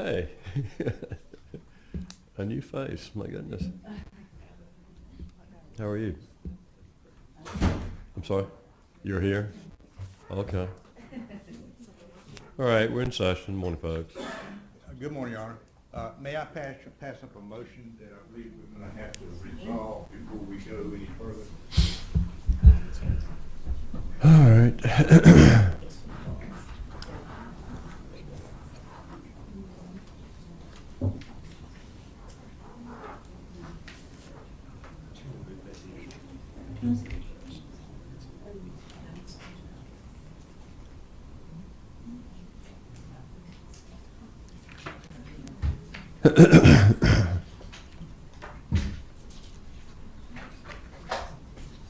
Hey, a new face, my goodness. How are you? I'm sorry? You're here? Okay. All right, we're in session. Morning, folks. Good morning, Your Honor. May I pass up a motion that I believe we're going to have to resolve before we go any further? All right.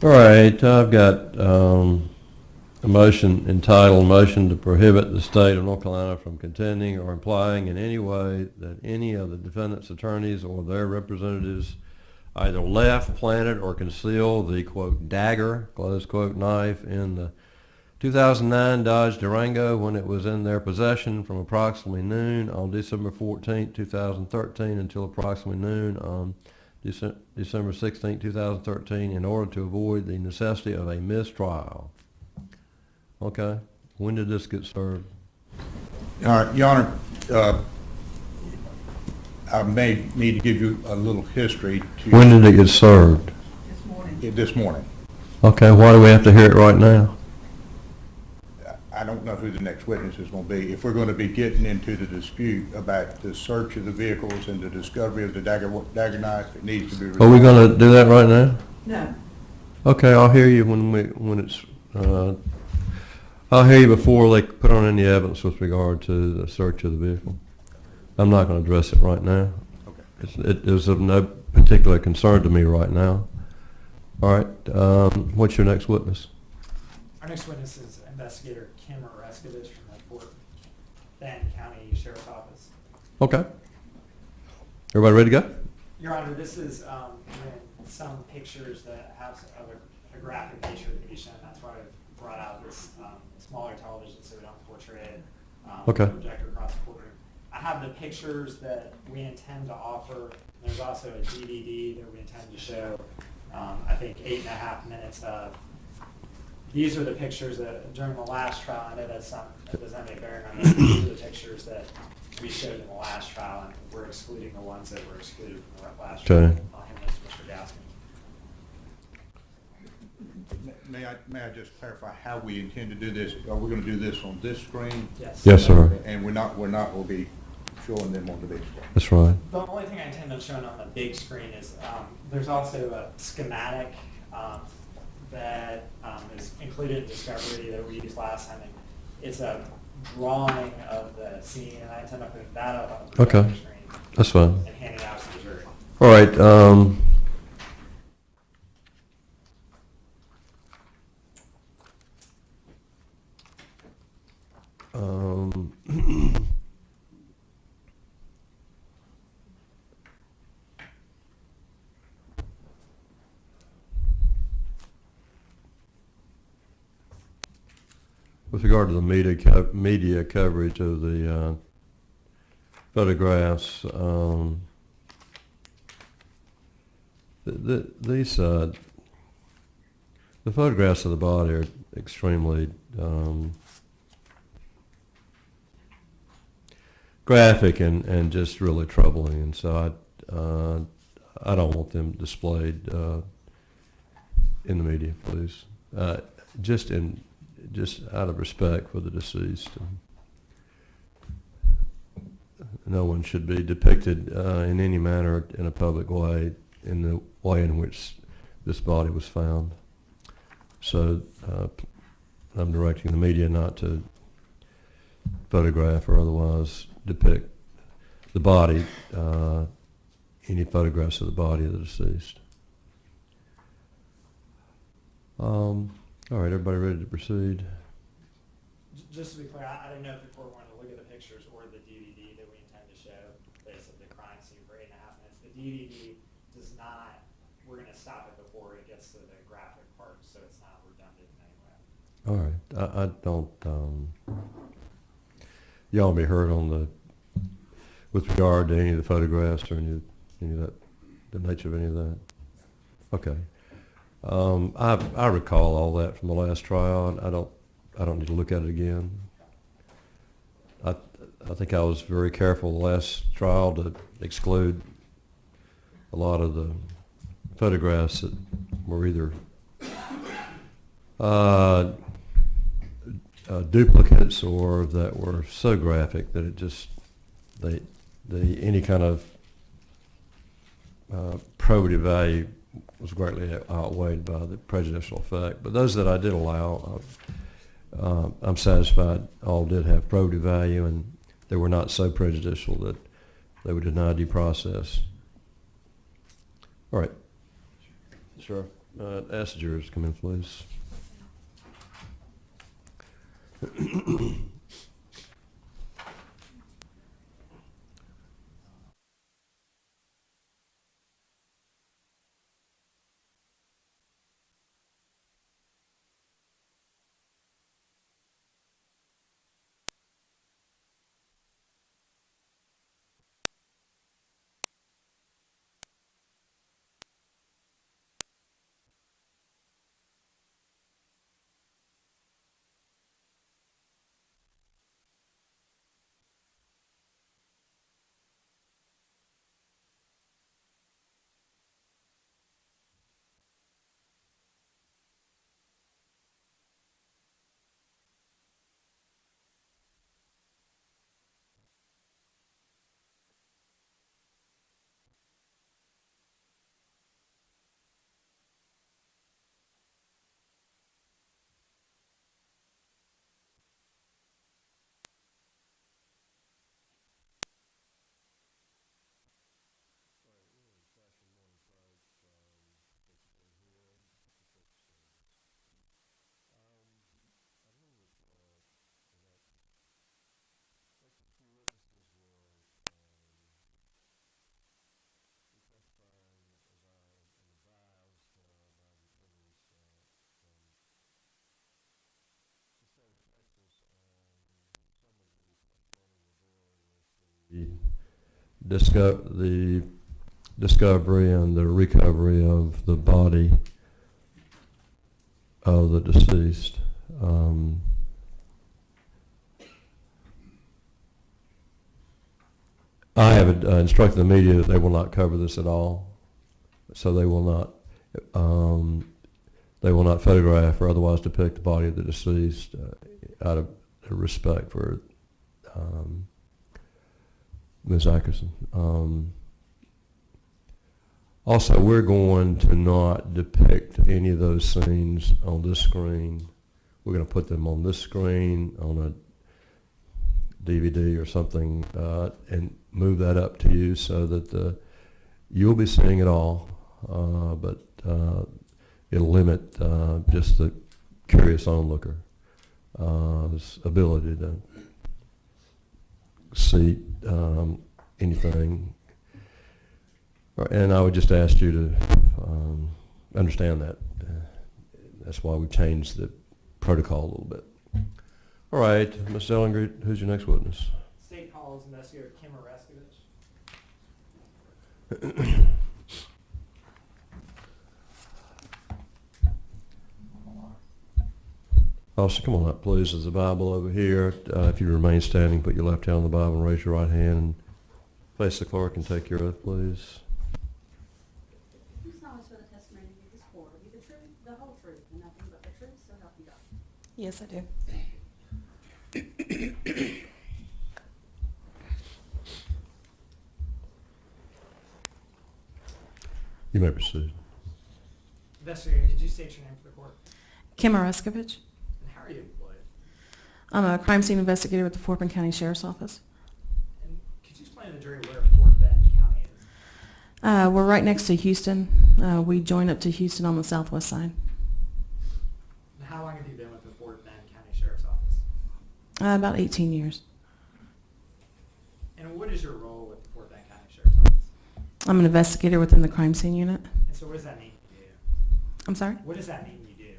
All right, I've got a motion entitled Motion to Prohibit the State of North Carolina from contending or implying in any way that any of the defendant's attorneys or their representatives either left, planted, or concealed the, quote, dagger, close quote, knife in the 2009 Dodge Durango when it was in their possession from approximately noon on December 14, 2013 until approximately noon on December 16, 2013 in order to avoid the necessity of a mistrial. Okay. When did this get served? All right, Your Honor, I may need to give you a little history to When did it get served? this morning. Okay, why do we have to hear it right now? I don't know who the next witness is going to be. If we're going to be getting into the dispute about the search of the vehicles and the discovery of the dagger knife, it needs to be resolved. Are we going to do that right now? No. Okay, I'll hear you when it's, I'll hear you before they put on any evidence with regard to the search of the vehicle. I'm not going to address it right now. Okay. It is of no particular concern to me right now. All right, what's your next witness? Our next witness is Investigator Kim Oreskovich from the Fort Bend County Sheriff's Office. Okay. Everybody ready to go? Your Honor, this is when some pictures that have of a graphic nature can be shown. That's why I brought out this smaller television so we don't portray it. Okay. Projector across the courtroom. I have the pictures that we intend to offer. There's also a DVD that we intend to show. I think 8.5 minutes of. These are the pictures that during the last trial, I know that doesn't have any bearing on this, these are the pictures that we showed in the last trial, and we're excluding the ones that were excluded from the last trial. Okay. I'll hand this to Mr. Gaskin. May I just clarify how we intend to do this? Are we going to do this on this screen? Yes. Yes, sir. And we'll be showing them on the big screen. That's right. The only thing I intend on showing on the big screen is there's also a schematic that is included in Discovery that we used last time. And it's a drawing of the scene, and I intend on putting that up on the projector screen That's fine. and handing it out to the jury. All right. With regard to the media coverage of the photographs, the photographs of the body are extremely graphic and just really troubling, and so I don't want them displayed in the media, please. Just out of respect for the deceased. No one should be depicted in any manner in a public way in the way in which this body was found. So I'm directing the media not to photograph or otherwise depict the body, any photographs of the body of the deceased. All right, everybody ready to proceed? Just to be clear, I didn't know if the court wanted to look at the pictures or the DVD that we intend to show, basically the crime scene for 8.5 minutes. The DVD does not, we're going to stop it before it gets to the graphic part, so it's not redundant in any way. All right, I don't, y'all be heard on the with regard to any of the photographs or any of that, the nature of any of that? Okay. I recall all that from the last trial, and I don't need to look at it again. I think I was very careful the last trial to exclude a lot of the photographs that were either duplicates or that were so graphic that it just any kind of probative value was greatly outweighed by the prejudicial effect. But those that I did allow, I'm satisfied all did have probative value, and they were not so prejudicial that they would deny due process. All right. Sure. Ask the jurors to come in, please. The discovery and the recovery of the body of the deceased. I have instructed the media that they will not cover this at all, so they will not photograph or otherwise depict the body of the deceased out of respect for Ms. Ackerson. Also, we're going to not depict any of those scenes on this screen. We're going to put them on this screen, on a DVD or something, and move that up to you so that you'll be seeing it all, but it'll limit just the curious onlooker's ability to see anything. And I would just ask you to understand that. That's why we changed the protocol a little bit. All right, Ms. Ellinger, who's your next witness? State calls investigator Kim Oreskovich. Officer, come on up, please. There's a Bible over here. If you remain standing, put your left hand on the Bible and raise your right hand and face the clerk and take your oath, please. You solemnly swear the testimony you give this court will be the truth, the whole truth, and nothing but the truth, so help you God. Yes, I do. You may proceed. Investigator, could you state your name for the court? Kim Oreskovich. And how are you employed? I'm a crime scene investigator with the Fort Bend County Sheriff's Office. And could you explain to the jury where Fort Bend County is? We're right next to Houston. We join up to Houston on the southwest side. And how long have you been with the Fort Bend County Sheriff's Office? About 18 years. And what is your role with the Fort Bend County Sheriff's Office? I'm an investigator within the crime scene unit. And so what does that mean you do? I'm sorry? What does that mean you do?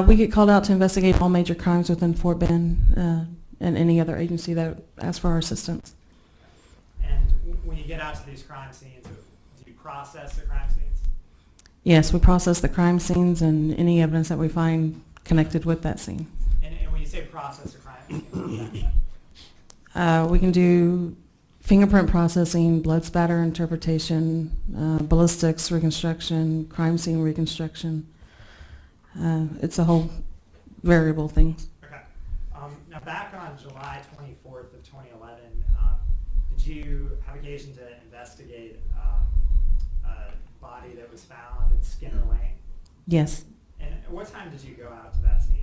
We get called out to investigate all major crimes within Fort Bend and any other agency that asks for our assistance. when you get out to these crime scenes, do you process the crime scenes? Yes, we process the crime scenes and any evidence that we find connected with that scene. And when you say process the crime scenes, what does that mean? We can do fingerprint processing, blood spatter interpretation, ballistics reconstruction, crime scene reconstruction. It's a whole variable things. Okay. Now, back on July 24th of 2011, did you have occasion to investigate a body that was found in Skinner Lane? Yes. And at what time did you go out to that scene?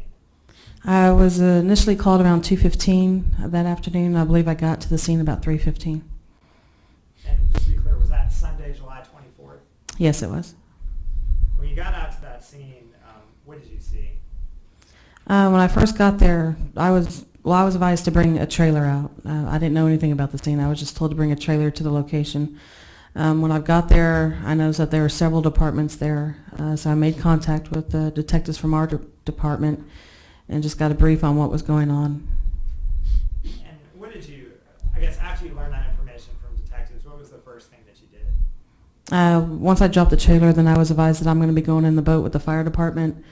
I was initially called around 2:15 that afternoon. I believe I got to the scene about 3:15. And just to be clear, was that Sunday, July 24th? Yes, it was. When you got out to that scene, what did you see? When I first got there, I was advised to bring a trailer out. I didn't know anything about the scene. I was just told to bring a trailer to the location. When I got there, I noticed that there were several departments there, so I made contact with the detectives from our department and just got a brief on what was going on. And what did you, I guess after you learned that information from detectives, what was the first thing that you did? Once I dropped the trailer, then I was advised that I'm going to be going in the boat with the fire department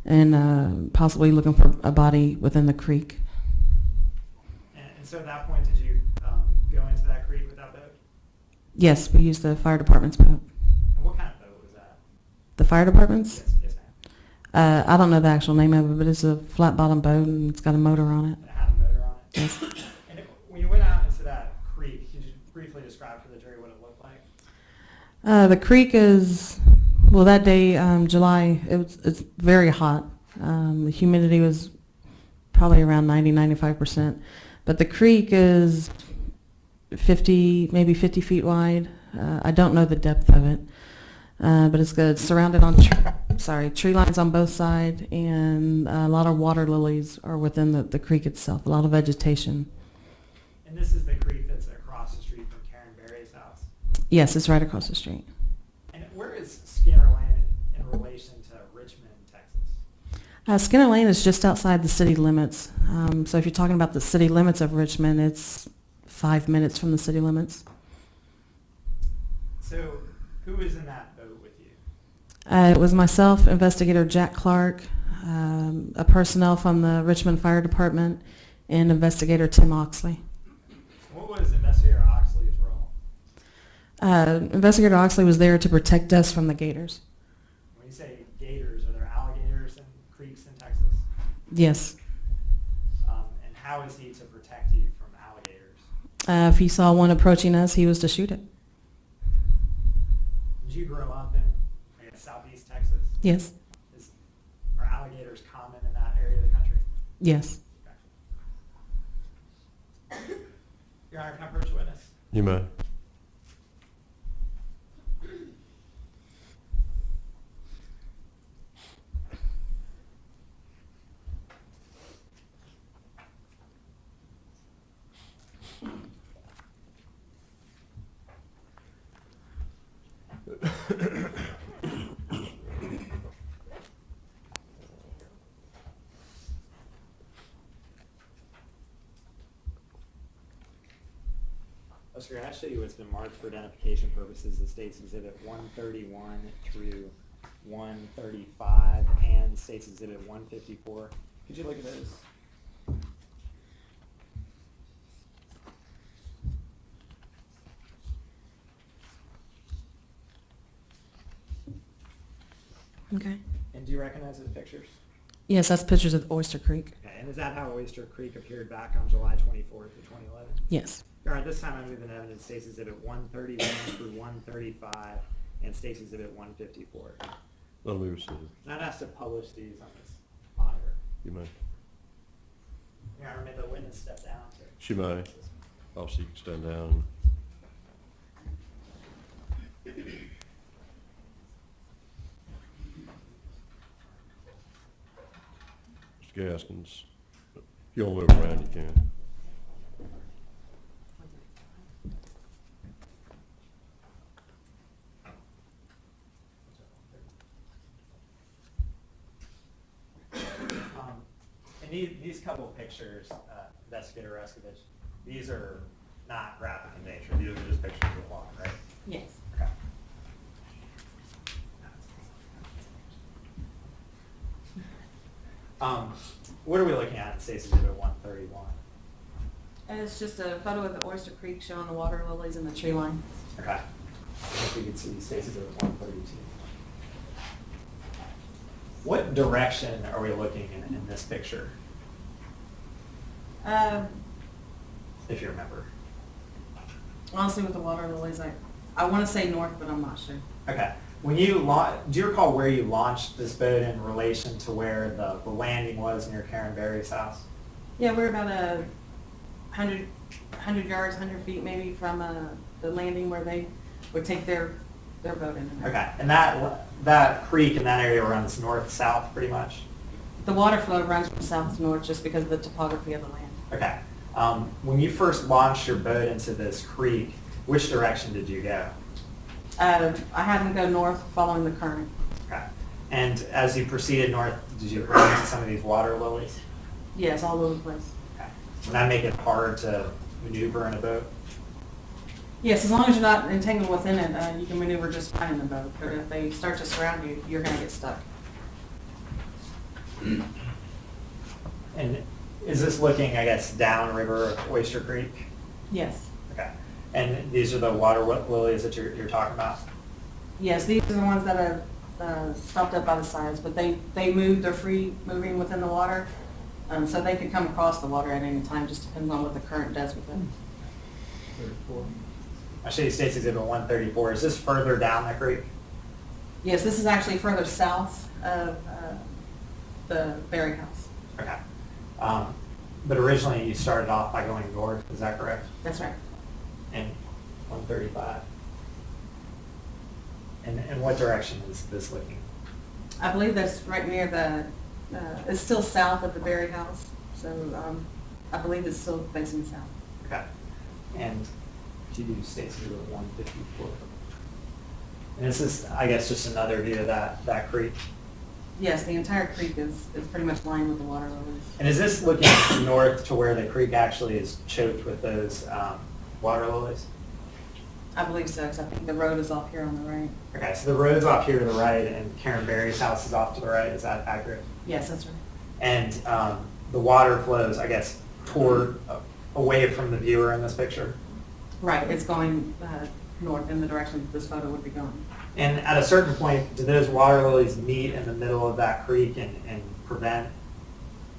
and possibly looking for a body within the creek. And so at that point, did you go into that creek with that boat? Yes, we used the fire department's boat. And what kind of boat was that? The fire department's? Yes, ma'am. I don't know the actual name of it, but it's a flat bottom boat and it's got a motor on it. It had a motor on it? Yes. And when you went out into that creek, could you briefly describe for the jury what it looked like? The creek is, well, that day, July, it's very hot. The humidity was probably around 90-95%. But the creek is 50 feet wide. I don't know the depth of it, but it's good. It's surrounded on tree lines on both sides, and a lot of water lilies are within the creek itself, a lot of vegetation. And this is the creek that's across the street from Karen Berry's house? Yes, it's right across the street. And where is Skinner Lane in relation to Richmond, Texas? Skinner Lane is just outside the city limits. So if you're talking about the city limits of Richmond, it's 5 minutes from the city limits. So who was in that boat with you? It was myself, investigator Jack Clark, a personnel from the Richmond Fire Department, and investigator Tim Oxley. What was Investigator Oxley's role? Investigator Oxley was there to protect us from the gators. When you say gators, are there alligators in creeks in Texas? Yes. And how is he to protect you from alligators? If he saw one approaching us, he was to shoot it. Did you grow up in, I guess, southeast Texas? Yes. Are alligators common in that area of the country? Yes. Your Honor, can I approach a witness? You may. Sir, can I show you what's been marked for identification purposes, the State's Exhibit 131 through 135 and State's Exhibit 154? Could you look at those? Okay. And do you recognize those pictures? Yes, that's pictures of Oyster Creek. Okay, and is that how Oyster Creek appeared back on July 24th of 2011? Yes. All right, this time I'm moving evidence State's Exhibit 131 through 135 and State's Exhibit 154. That'll be received. And I'd ask to publish these on this monitor. You may. Your Honor, may the witness step down to. She may. Obviously, you can stand down. Mr. Gaskins, if you want to move around, you can. And these couple of pictures, Investigator Rescovich, these are not graphic in nature. These are just pictures of water, right? Yes. Okay. What are we looking at in State's Exhibit 131? And it's just a photo of the Oyster Creek showing the water lilies and the tree line. Okay. If we could see State's Exhibit 132. What direction are we looking in this picture, if you remember? Honestly, with the water lilies, I want to say north, but I'm not sure. Okay. When you do you recall where you launched this boat in relation to where the landing was near Karen Berry's house? Yeah, we're about 100 yards, 100 feet maybe from the landing where they would take their boat in. Okay. And that creek in that area runs north-south pretty much? The water flow runs from south to north just because of the topography of the land. Okay. When you first launched your boat into this creek, which direction did you go? I had them go north following the current. Okay. And as you proceeded north, did you run into some of these water lilies? Yes, all over the place. Okay. Would that make it hard to maneuver in a boat? Yes, as long as you're not entangled within it, you can maneuver just fine in the boat. But if they start to surround you, you're going to get stuck. And is this looking, I guess, downriver of Oyster Creek? Yes. Okay. And these are the water lilies that you're talking about? Yes, these are the ones that are stopped up by the sides, but they move, they're free moving within the water, so they could come across the water at any time, just depends on what the current does with them. I show you State's Exhibit 134. Is this further down the creek? Yes, this is actually further south of the Berry House. Okay. But originally you started off by going north, is that correct? That's right. And 135. And what direction is this looking? I believe that's right near it's still south of the Berry House, so I believe it's still facing south. Okay. And to do State's Exhibit 154. And this is, I guess, just another view of that creek. Yes, the entire creek is pretty much lined with the water lilies. And is this looking north to where the creek actually is choked with those water lilies? I believe so, because I think the road is off here on the right. Okay, so the road's off here to the right, and Karen Berry's house is off to the right. Is that accurate? Yes, that's right. And the water flows, I guess, away from the viewer in this picture. Right, it's going north in the direction that this photo would be going. And at a certain point, do those water lilies meet in the middle of that creek and prevent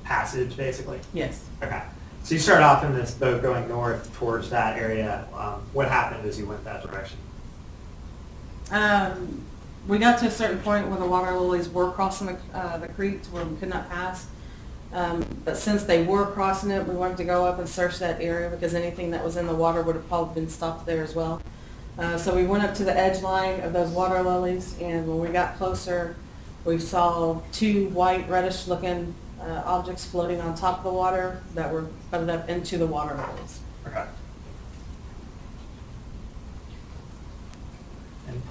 passage, basically? Yes. Okay. So you start off in this boat going north towards that area. What happened as you went that direction? We got to a certain point where the water lilies were crossing the creek to where we could not pass. But since they were crossing it, we wanted to go up and search that area because anything that was in the water would have probably been stopped there as well. So we went up to the edge line of those water lilies, and when we got closer, we saw two white, reddish-looking objects floating on top of the water that were floated up into the water lilies. Okay. And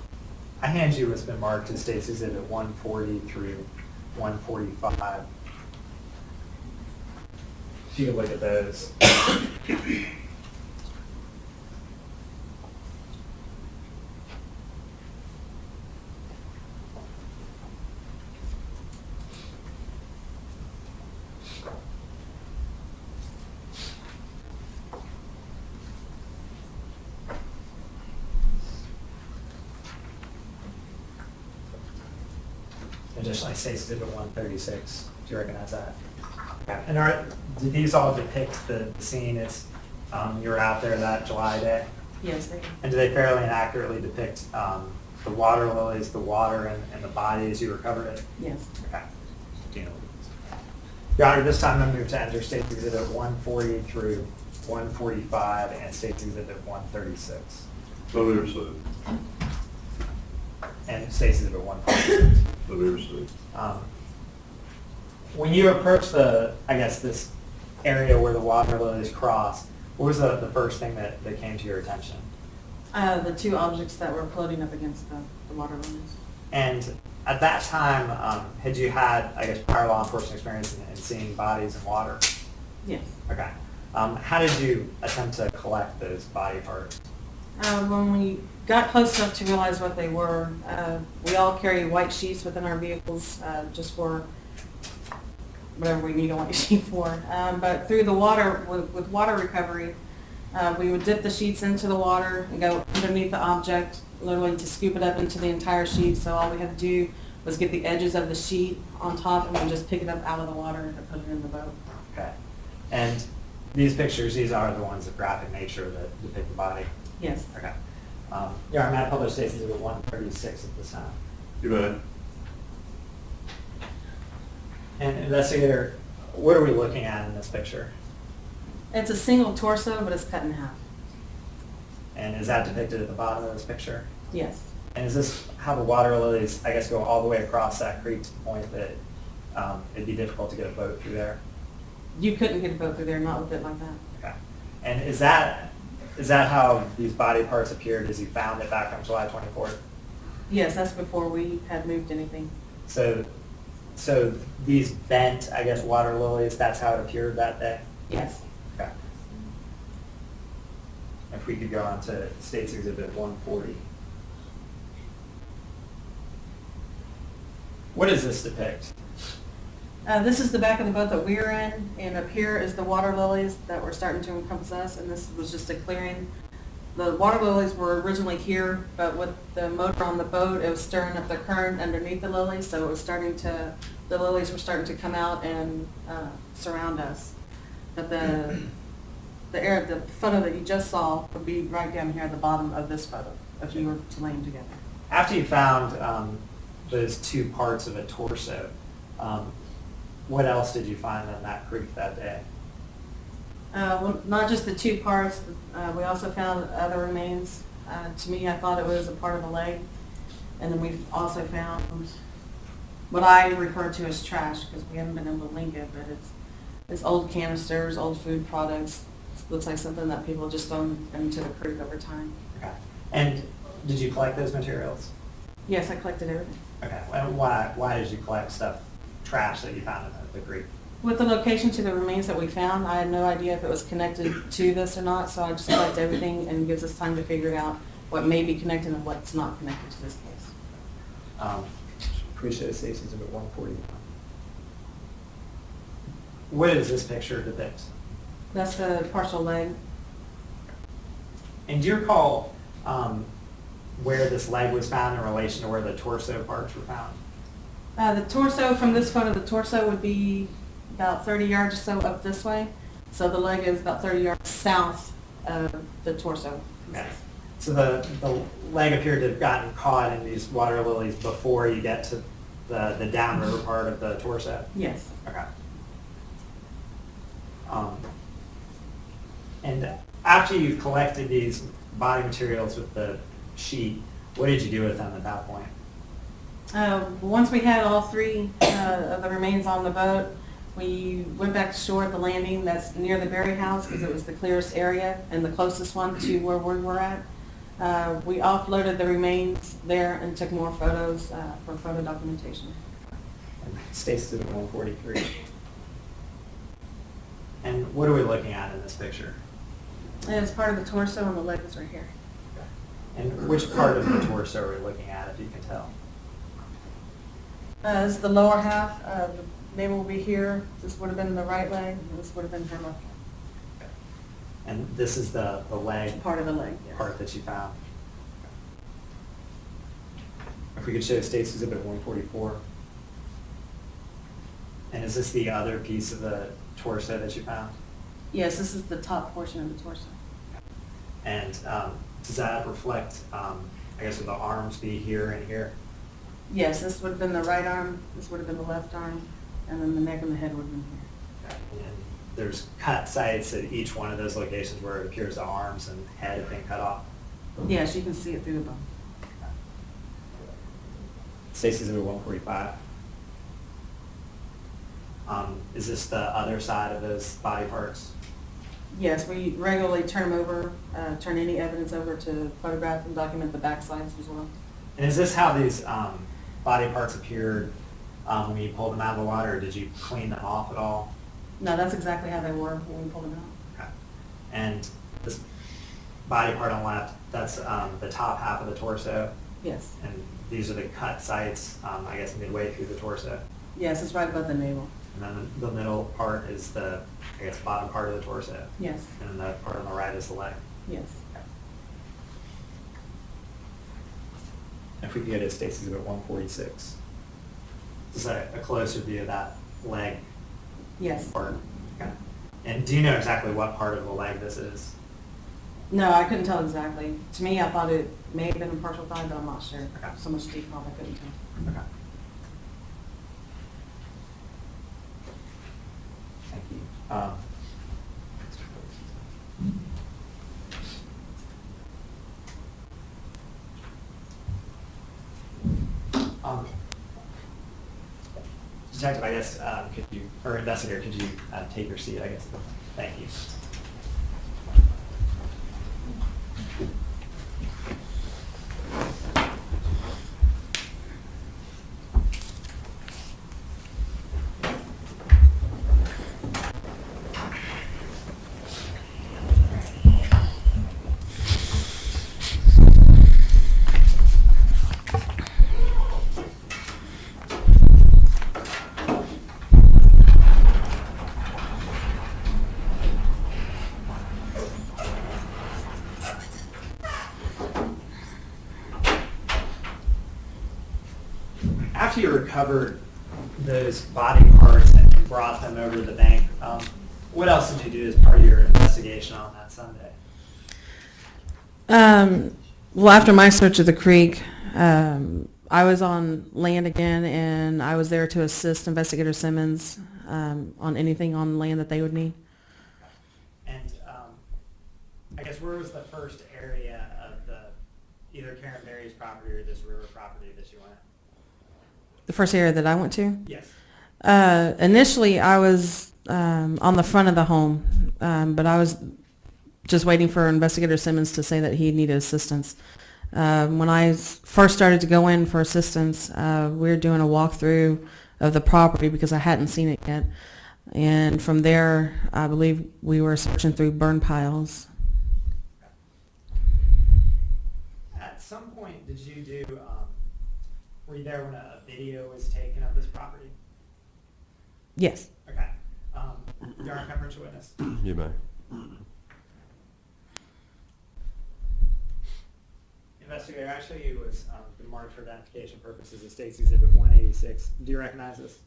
I hand you what's been marked as State's Exhibit 140 through 145. If you could look at those. Additionally, State's Exhibit 136. Do you recognize that? And did these all depict the scene as you were out there that July day? Yes, they And do they fairly and accurately depict the water lilies, the water, and the body as you recovered it? Yes. Okay. Do you know? Your Honor, this time I'm moved to enter State's Exhibit 140 through 145 and State's Exhibit 136. So be received. And State's Exhibit 146. So be received. When you approach this area where the water lilies cross, what was the first thing that came to your attention? The two objects that were floating up against the water lilies. And at that time, had you had, I guess, prior law enforcement experience in seeing bodies in water? Yes. Okay. How did you attempt to collect those body parts? When we got close enough to realize what they were, we all carry white sheets within our vehicles, just for whatever we need a white sheet for. But through the water, with water recovery, we would dip the sheets into the water and go underneath the object, literally to scoop it up into the entire sheet. So all we had to do was get the edges of the sheet on top and then just pick it up out of the water and put it in the boat. Okay. And these pictures, these are the ones of graphic nature that depict the body? Yes. Okay. Yeah, our map published states it's at 136 at this time. You bet. And investigator, what are we looking at in this picture? It's a single torso, but it's cut in half. And is that depicted at the bottom of this picture? Yes. And is this how the water lilies, I guess, go all the way across that creek to the point that it'd be difficult to get a boat through there? You couldn't get a boat through there, not with it like that. Okay. And is that how these body parts appeared as you found it back on July 24th? Yes, that's before we had moved anything. So these bent, I guess, water lilies, that's how it appeared that day? Yes. Okay. If we could go on to State's Exhibit 140. What does this depict? This is the back of the boat that we're in, and up here is the water lilies that were starting to encompass us, and this was just a clearing. The water lilies were originally here, but with the motor on the boat, it was stirring up the current underneath the lilies, so it was the lilies were starting to come out and surround us. But the photo that you just saw would be right down here at the bottom of this photo, if you were to lay them together. After you found those two parts of a torso, what else did you find on that creek that day? Well, not just the two parts, we also found other remains. To me, I thought it was a part of a leg. And then we've also found what I refer to as trash, because we haven't been able to link it, but it's old canisters, old food products. It looks like something that people just thrown into the creek over time. Okay. And did you collect those materials? Yes, I collected everything. Okay. And why did you collect trash that you found in the creek? With the location to the remains that we found, I had no idea if it was connected to this or not, so I just collect everything and it gives us time to figure out what may be connected and what's not connected to this case. Appreciate Stacy's Exhibit 141. What does this picture depict? That's the partial leg. And do you recall where this leg was found in relation to where the torso parts were found? The torso, from this photo, the torso would be about 30 yards or so up this way. So the leg is about 30 yards south of the torso. Okay. So the leg appeared to have gotten caught in these water lilies before you get to the downriver part of the torso? Yes. Okay. And after you've collected these body materials with the sheet, what did you do with them at that point? Once we had all three of the remains on the boat, we went back to shore at the landing that's near the Berry House because it was the clearest area and the closest one to where we were at. We offloaded the remains there and took more photos for photo documentation. Stacy's at 143. And what are we looking at in this picture? And it's part of the torso and the leg is right here. And which part of the torso are we looking at, if you can tell? This is the lower half. The name will be here. This would have been the right leg, and this would have been her left leg. And this is the leg Part of the leg, yes. part that you found. If we could show State's Exhibit 144. And is this the other piece of the torso that you found? Yes, this is the top portion of the torso. And does that reflect, I guess, would the arms be here and here? Yes, this would have been the right arm, this would have been the left arm, and then the neck and the head would have been here. And there's cut sites at each one of those locations where it appears the arms and head have been cut off. Yes, you can see it through the bone. Stacy's Exhibit 145. Is this the other side of those body parts? Yes, we regularly turn them over, turn any evidence over to photograph and document the back sides as well. And is this how these body parts appeared when you pulled them out of the water, or did you clean them off at all? No, that's exactly how they were when we pulled them out. Okay. And this body part on the left, that's the top half of the torso. Yes. And these are the cut sites, I guess midway through the torso. Yes, it's right above the navel. And then the middle part is the, I guess, bottom part of the torso. Yes. And then the part on the right is the leg. Yes. If we could go to State's Exhibit 146. This is a closer view of that leg Yes. part. Okay. And do you know exactly what part of the leg this is? No, I couldn't tell exactly. To me, I thought it may have been a partial thigh, but I'm not sure. Okay. So much detail, I couldn't tell. Okay. Thank you. Detective, I guess, could you, or investigator, could you take your seat, I guess? Thank you. After you recovered those body parts and you brought them over to the bank, what else did you do as part of your investigation on that Sunday? Well, after my search of the creek, I was on land again, and I was there to assist Investigator Simmons on anything on land that they would need. And I guess where was the first area of the either Karen Berry's property or this river property that you went? The first area that I went to? Yes. Initially, I was on the front of the home, but I was just waiting for Investigator Simmons to say that he needed assistance. When I first started to go in for assistance, we were doing a walkthrough of the property because I hadn't seen it yet. And from there, I believe we were searching through burn piles. At some point, did you do, were you there when a video was taken of this property? Yes. Okay. Your Honor, confidential witness. You may. Investigator, I show you what's been marked for identification purposes as State's Exhibit 186. Do you recognize this?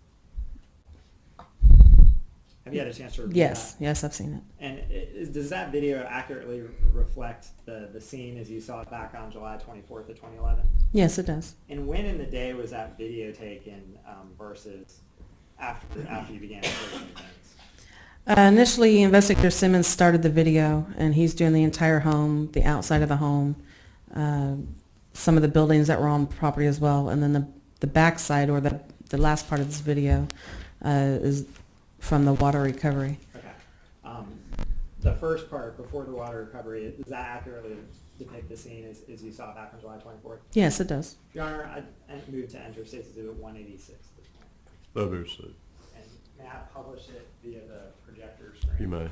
Have you had a chance to review Yes. that? Yes, I've seen it. And does that video accurately reflect the scene as you saw it back on July 24th of 2011? Yes, it does. And when in the day was that video taken versus after you began searching things? Initially, Investigator Simmons started the video, and he's doing the entire home, the outside of the home, some of the buildings that were on the property as well, and then the back side, or the last part of this video, is from the water recovery. Okay. The first part, before the water recovery, does that accurately depict the scene as you saw it back on July 24th? Yes, it does. Your Honor, I move to enter State's Exhibit 186 at this point. Love your suit. And may I publish it via the projector screen? You may.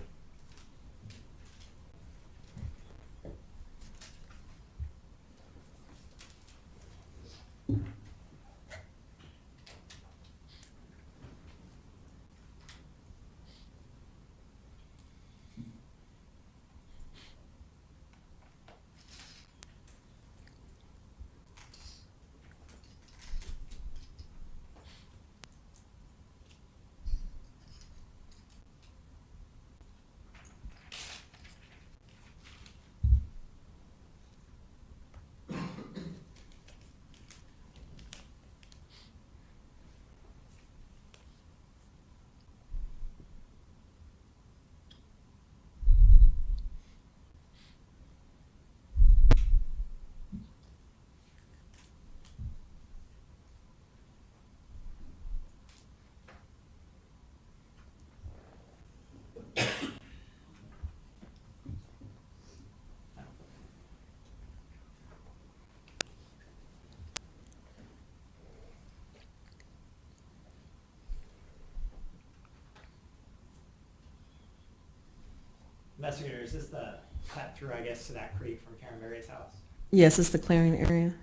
Investigator, is this the cut through, I guess, to that creek from Karen Berry's house? Yes, it's the clearing area.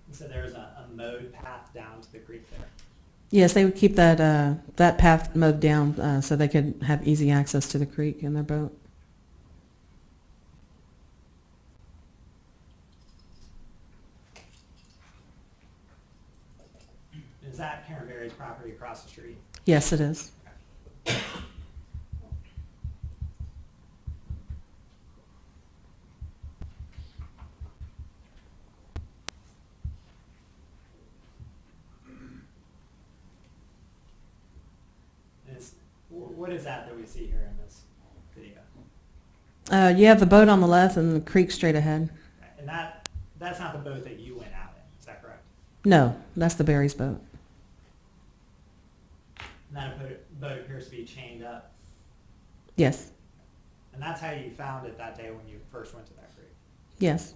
And so there's a mowed path down to the creek there. Yes, they would keep that path mowed down so they could have easy access to the creek in their boat. Is that Karen Berry's property across the street? Yes, it is. What is that we see here in this video? You have the boat on the left and the creek straight ahead. And that's not the boat that you went out in, is that correct? No, that's the Berry's boat. And that boat appears to be chained up. Yes, And that's how you found it that day when you first went to that creek. yes.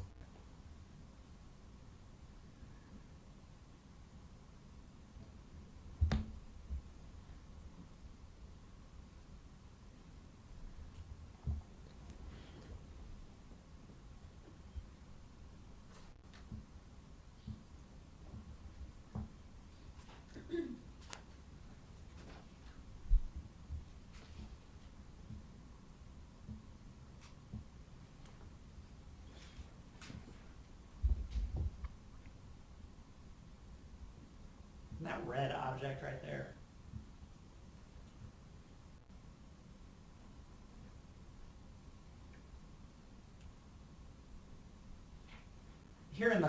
And that red object right there, here in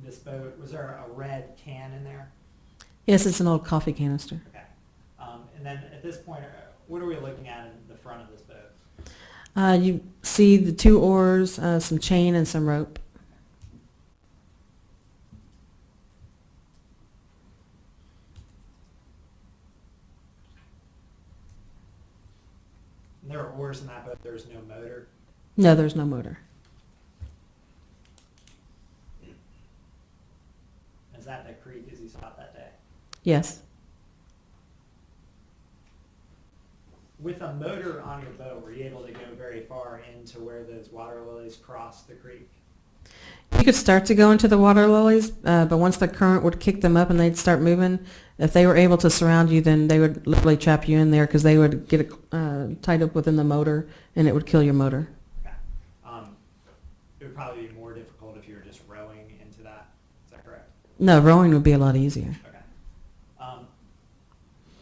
this boat, was there a red can in there? Yes, it's an old coffee canister. Okay. And then at this point, what are we looking at in the front of this boat? You see the 2 oars, some chain, and some rope. And there are oars in that boat, there's no motor. No, there's no motor. Is that the creek as you saw it that day? Yes. With a motor on your boat, were you able to go very far into where those water lilies cross the creek? You could start to go into the water lilies, but once the current would kick them up and they'd start moving, if they were able to surround you, then they would literally trap you in there because they would get it tied up within the motor and it would kill your motor. Okay. It would probably be more difficult if you were just rowing into that. Is that correct? No, rowing would be a lot easier. Okay.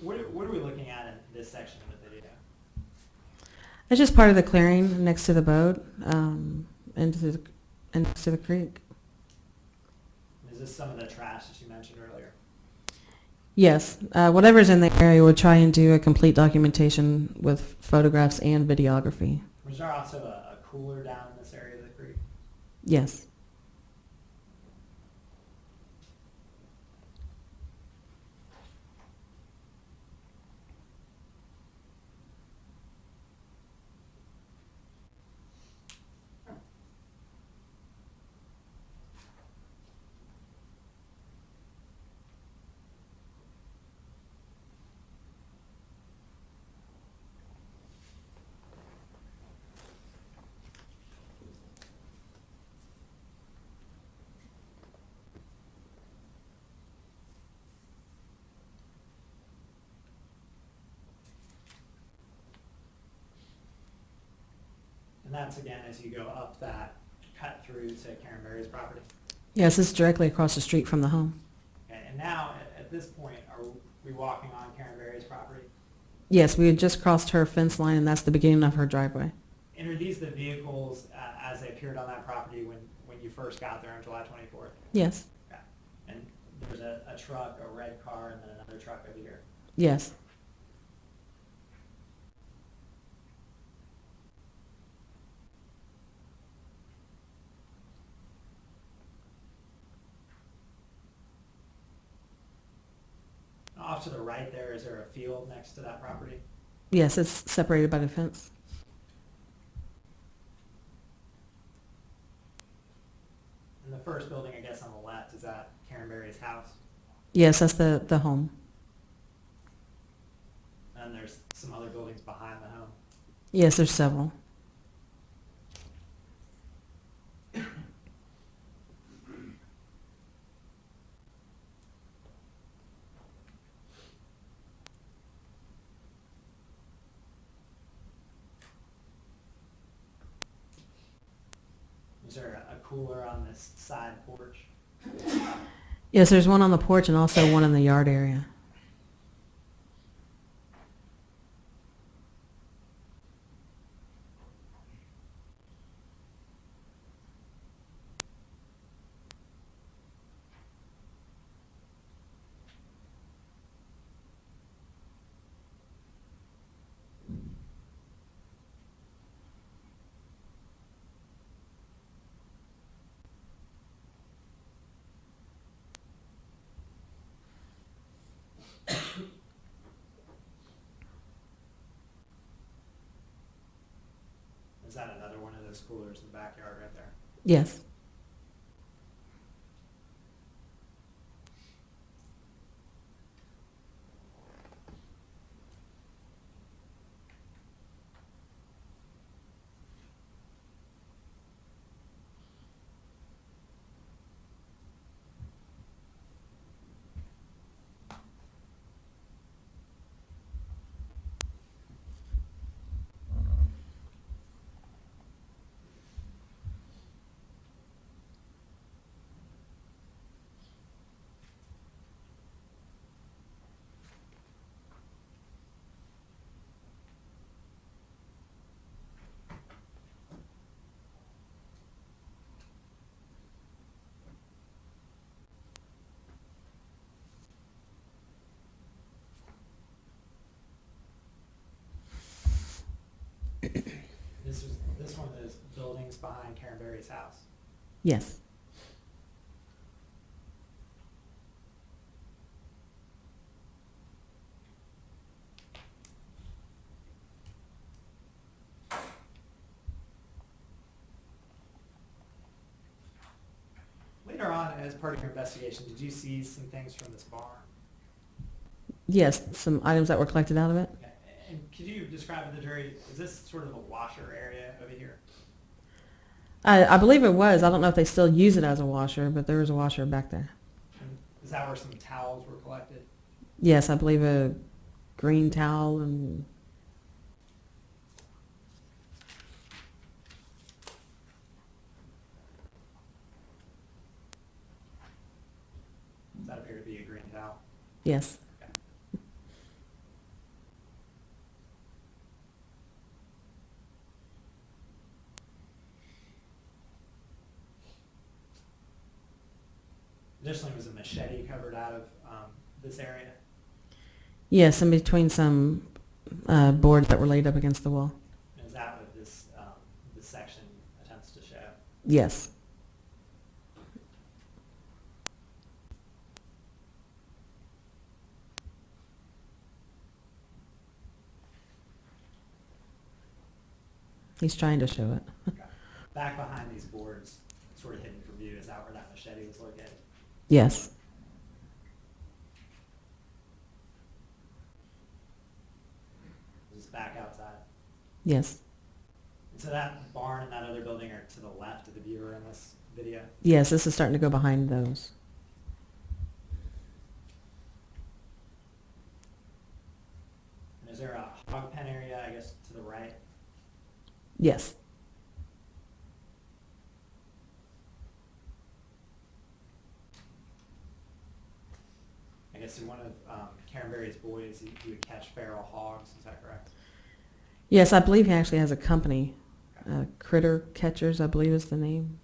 What are we looking at in this section of the video? It's just part of the clearing next to the boat, into the creek. Is this some of the trash that you mentioned earlier? Yes, whatever's in the area would try and do a complete documentation with photographs and videography. Was there also a cooler down in this area of the creek? Yes. And that's again as you go up that cut through to Karen Berry's property. Yes, it's directly across the street from the home. Okay, and now at this point, are we walking on Karen Berry's property? Yes, we had just crossed her fence line, and that's the beginning of her driveway. And are these the vehicles as they appeared on that property when you first got there on July 24th? Yes. Okay. And there's a truck, a red car, and then another truck over here. Yes. Off to the right there, is there a field next to that property? Yes, it's separated by the fence. And the first building, I guess, on the left, is that Karen Berry's house? Yes, that's the home. And there's some other buildings behind the home. Yes, there's several. Is there a cooler on this side porch? Yes, there's one on the porch and also one in the yard area. Is that another one of those coolers in the backyard right there? Yes. This one of those buildings behind Karen Berry's house. Yes. Later on, as part of your investigation, did you see some things from this barn? Yes, some items that were collected out of it. And could you describe to the jury, is this sort of a washer area over here? I believe it was. I don't know if they still use it as a washer, but there was a washer back there. And is that where some towels were collected? Yes, I believe a green towel and Does that appear to be a green towel? yes. Additionally, was a machete covered out of this area? Yes, in between some boards that were laid up against the wall. And is that what this section attempts to show? Yes. He's trying to show it. Okay. Back behind these boards, sort of hidden from view, is that where that machete was located? Yes. Is this back outside? Yes. And so that barn and that other building are to the left of the viewer in this video? Yes, this is starting to go behind those. And is there a hog pen area, I guess, to the right? Yes. I guess in one of Karen Berry's boys, he would catch feral hogs, is that correct? Yes, I believe he actually has a company. Critter Catchers, I believe is the name.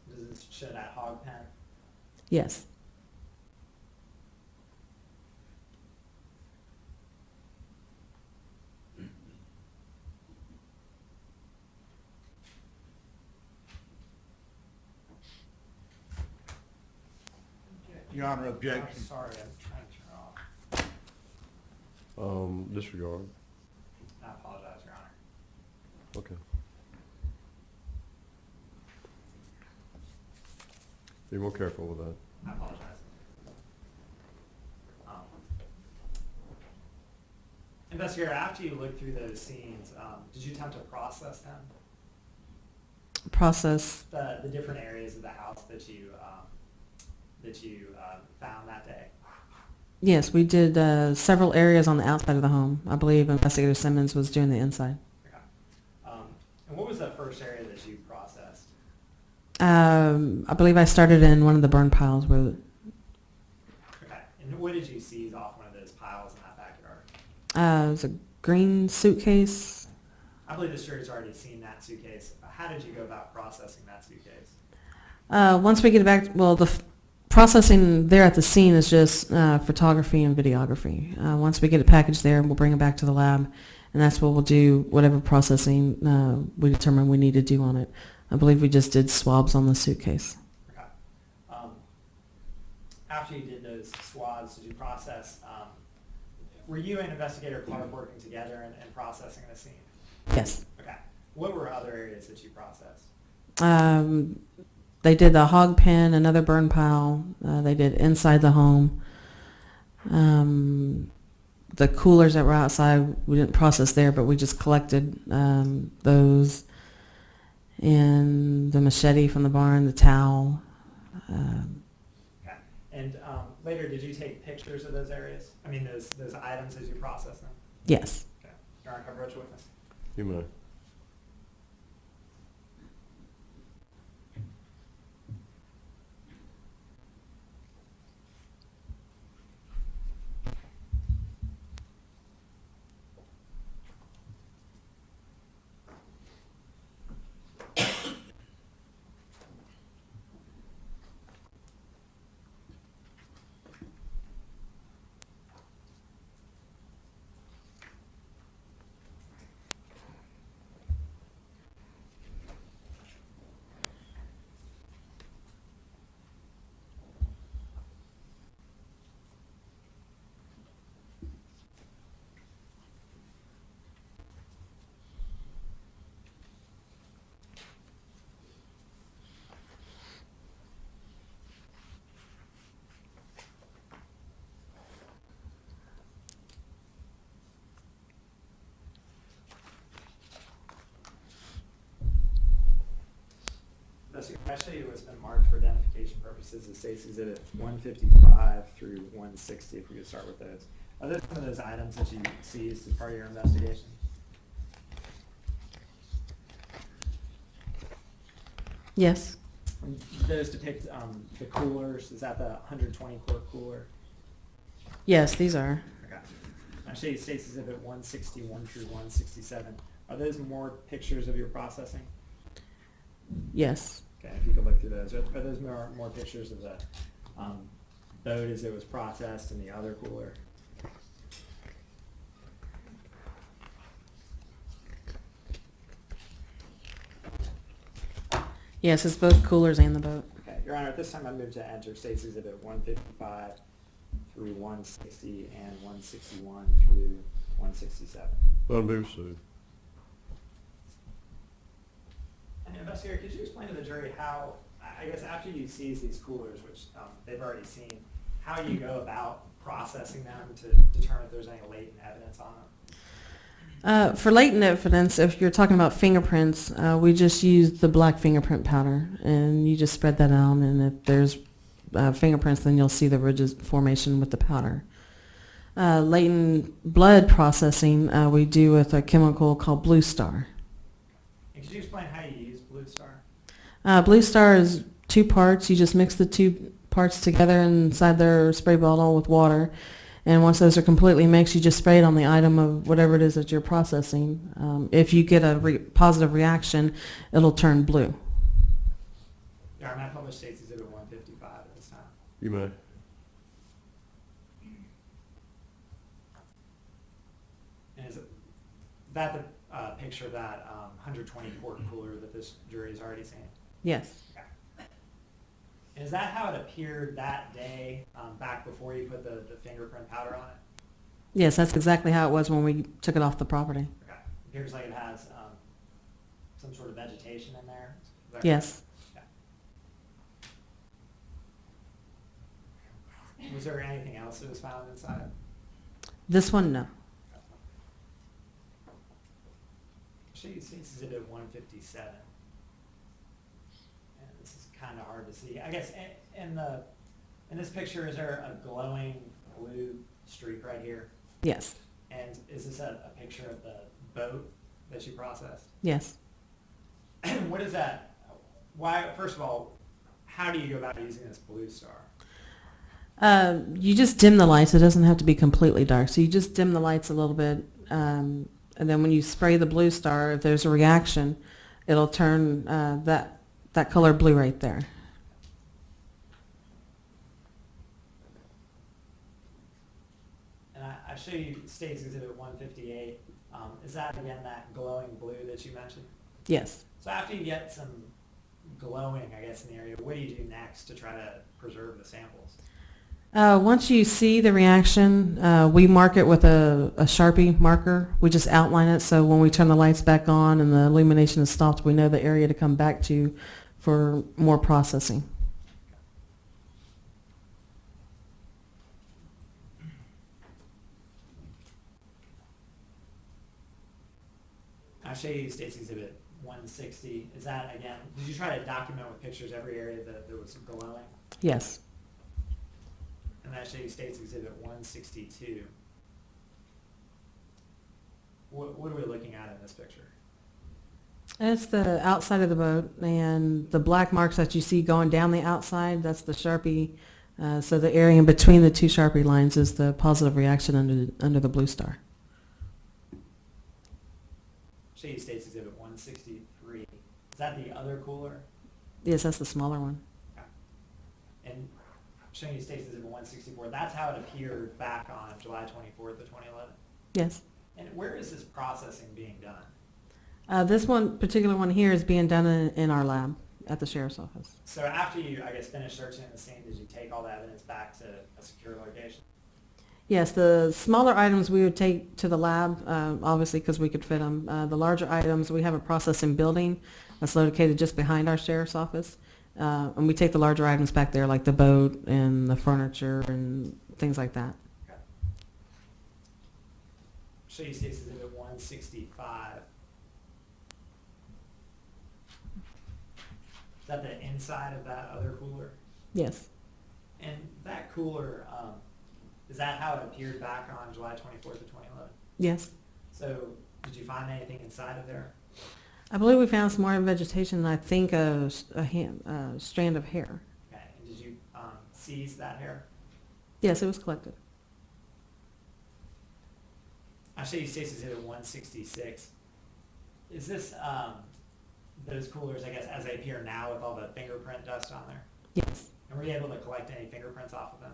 Does this show that hog pen? Yes. Your Honor, I'm objection. sorry, I'm trying to turn it off. Disregard. I apologize, Your Honor. Okay. Be more careful with that. I apologize. Investigator, after you looked through those scenes, did you attempt to process them? Process. The different areas of the house that you found that day? Yes, we did several areas on the outside of the home. I believe Investigator Simmons was doing the inside. Okay. And what was that first area that you processed? I believe I started in one of the burn piles where. Okay. And what did you seize off one of those piles in that backyard? It was a green suitcase. I believe the jury's already seen that suitcase. How did you go about processing that suitcase? Once we get it back, well, processing there at the scene is just photography and videography. Once we get it packaged there, we'll bring it back to the lab, and that's what we'll do, whatever processing we determine we need to do on it. I believe we just did swabs on the suitcase. Okay. After you did those swabs, did you process, were you and Investigator Clark working together and processing the scene? Yes. Okay. What were other areas that you processed? They did the hog pen, another burn pile. They did inside the home. The coolers that were outside, we didn't process there, but we just collected those. And the machete from the barn, the towel. Okay. And later, did you take pictures of those areas? I mean, those items as you processed them? Yes. Okay. Your Honor, coverage witness. You may. Can I show you what's been marked for identification purposes as State's Exhibit 155 through 160, if we could start with those. Are those some of those items that you seized as part of your investigation? Yes. And those depict the coolers. Is that the 120 quart cooler? Yes, these are. Okay. I'll show you State's Exhibit 161 through 167. Are those more pictures of your processing? Yes. Okay, if you could look through those. Are those more pictures of the boat as it was processed and the other cooler? Yes, it's both coolers and the boat. Okay, Your Honor, at this time I move to enter State's Exhibit 155 through 160 and 161 through 167. That'll be received. And Investigator, could you explain to the jury how, I guess after you seize these coolers, which they've already seen, how you go about processing them to determine if there's any latent evidence on them? For latent evidence, if you're talking about fingerprints, we just use the black fingerprint powder, and you just spread that out, and if there's fingerprints, then you'll see the ridges formation with the powder. Latent blood processing, we do with a chemical called Blue Star. And could you explain how you use Blue Star? Blue Star is 2 parts. You just mix the 2 parts together inside their spray bottle with water. And once those are completely mixed, you just spray it on the item of whatever it is that you're processing. If you get a positive reaction, it'll turn blue. Your Honor, I published State's Exhibit 155 at this time. You may. And is that the picture of that 120 quart cooler that this jury has already seen? Yes. Okay. And is that how it appeared that day, back before you put the fingerprint powder on it? Yes, that's exactly how it was when we took it off the property. Okay. Appears like it has some sort of vegetation in there. Is that Yes. correct? Okay. Was there anything else that was found inside? This one, no. Show you State's Exhibit 157. And this is kind of hard to see. I guess in this picture, is there a glowing blue streak right here? Yes, And is this a picture of the boat that you processed? yes. What is that? Why? First of all, how do you go about using this blue star? You just dim the lights. It doesn't have to be completely dark. So you just dim the lights a little bit, and then when you spray the blue star, if there's a reaction, it'll turn that color blue right there. And I show you State's Exhibit 158. Is that again that glowing blue that you mentioned? Yes. So after you get some glowing, I guess, in the area, what do you do next to try to preserve the samples? Once you see the reaction, we mark it with a Sharpie marker. We just outline it so when we turn the lights back on and the illumination is stopped, we know the area to come back to for more processing. I'll show you State's Exhibit 160. Is that, again, did you try to document with pictures every area that was glowing? Yes. And I show you State's Exhibit 162. What are we looking at in this picture? It's the outside of the boat, and the black marks that you see going down the outside, that's the Sharpie. So the area in between the two Sharpie lines is the positive reaction under the blue star. Show you State's Exhibit 163. Is that the other cooler? Yes, that's the smaller one. And showing you State's Exhibit 164, that's how it appeared back on July 24th of 2011. Yes. And where is this processing being done? This particular one here is being done in our lab at the sheriff's office. So after you, I guess, finished searching the scene, did you take all the evidence back to a secure location? Yes, the smaller items we would take to the lab, obviously because we could fit them. The larger items, we have a processing building that's located just behind our sheriff's office. And we take the larger items back there, like the boat and the furniture and things like that. Okay. Show you State's Exhibit 165. Is that the inside of that other cooler? Yes. And that cooler, is that how it appeared back on July 24th of 2011? Yes. So did you find anything inside of there? I believe we found some more vegetation, and I think a strand of hair. Okay. And did you seize that hair? Yes, it was collected. I'll show you State's Exhibit 166. Is this those coolers, I guess, as they appear now with all the fingerprint dust on there? Yes. And were you able to collect any fingerprints off of them?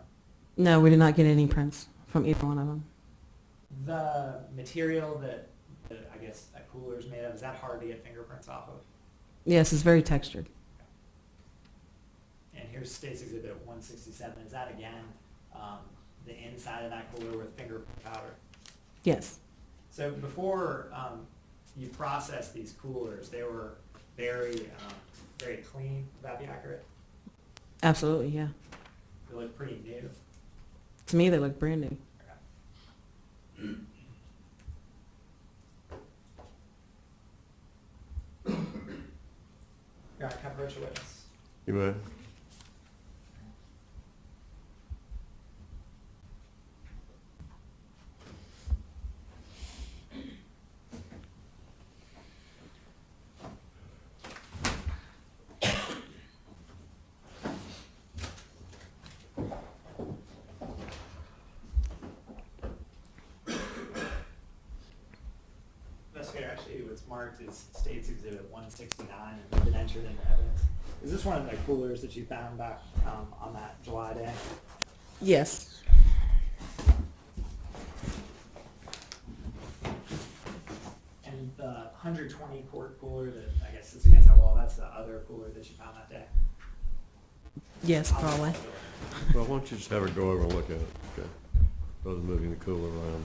No, we did not get any prints from either one of them. The material that I guess a cooler is made of, is that hard to get fingerprints off of? Yes, it's very textured. And here's State's Exhibit 167. Is that, again, the inside of that cooler with fingerprint powder? Yes. So before you processed these coolers, they were very, very clean. Would that be accurate? Absolutely, yeah. They look pretty new. To me, they look brand new. All right, coverage witness. You may. Investigator, actually, what's marked is State's Exhibit 169 and been entered into evidence. Is this one of the coolers that you found back on that July day? Yes. And the 120 quart cooler that I guess is against that wall, that's the other cooler that you found that day? Yes, probably. Well, why don't you just have her go over and look at it, okay? Rather than moving the cooler around.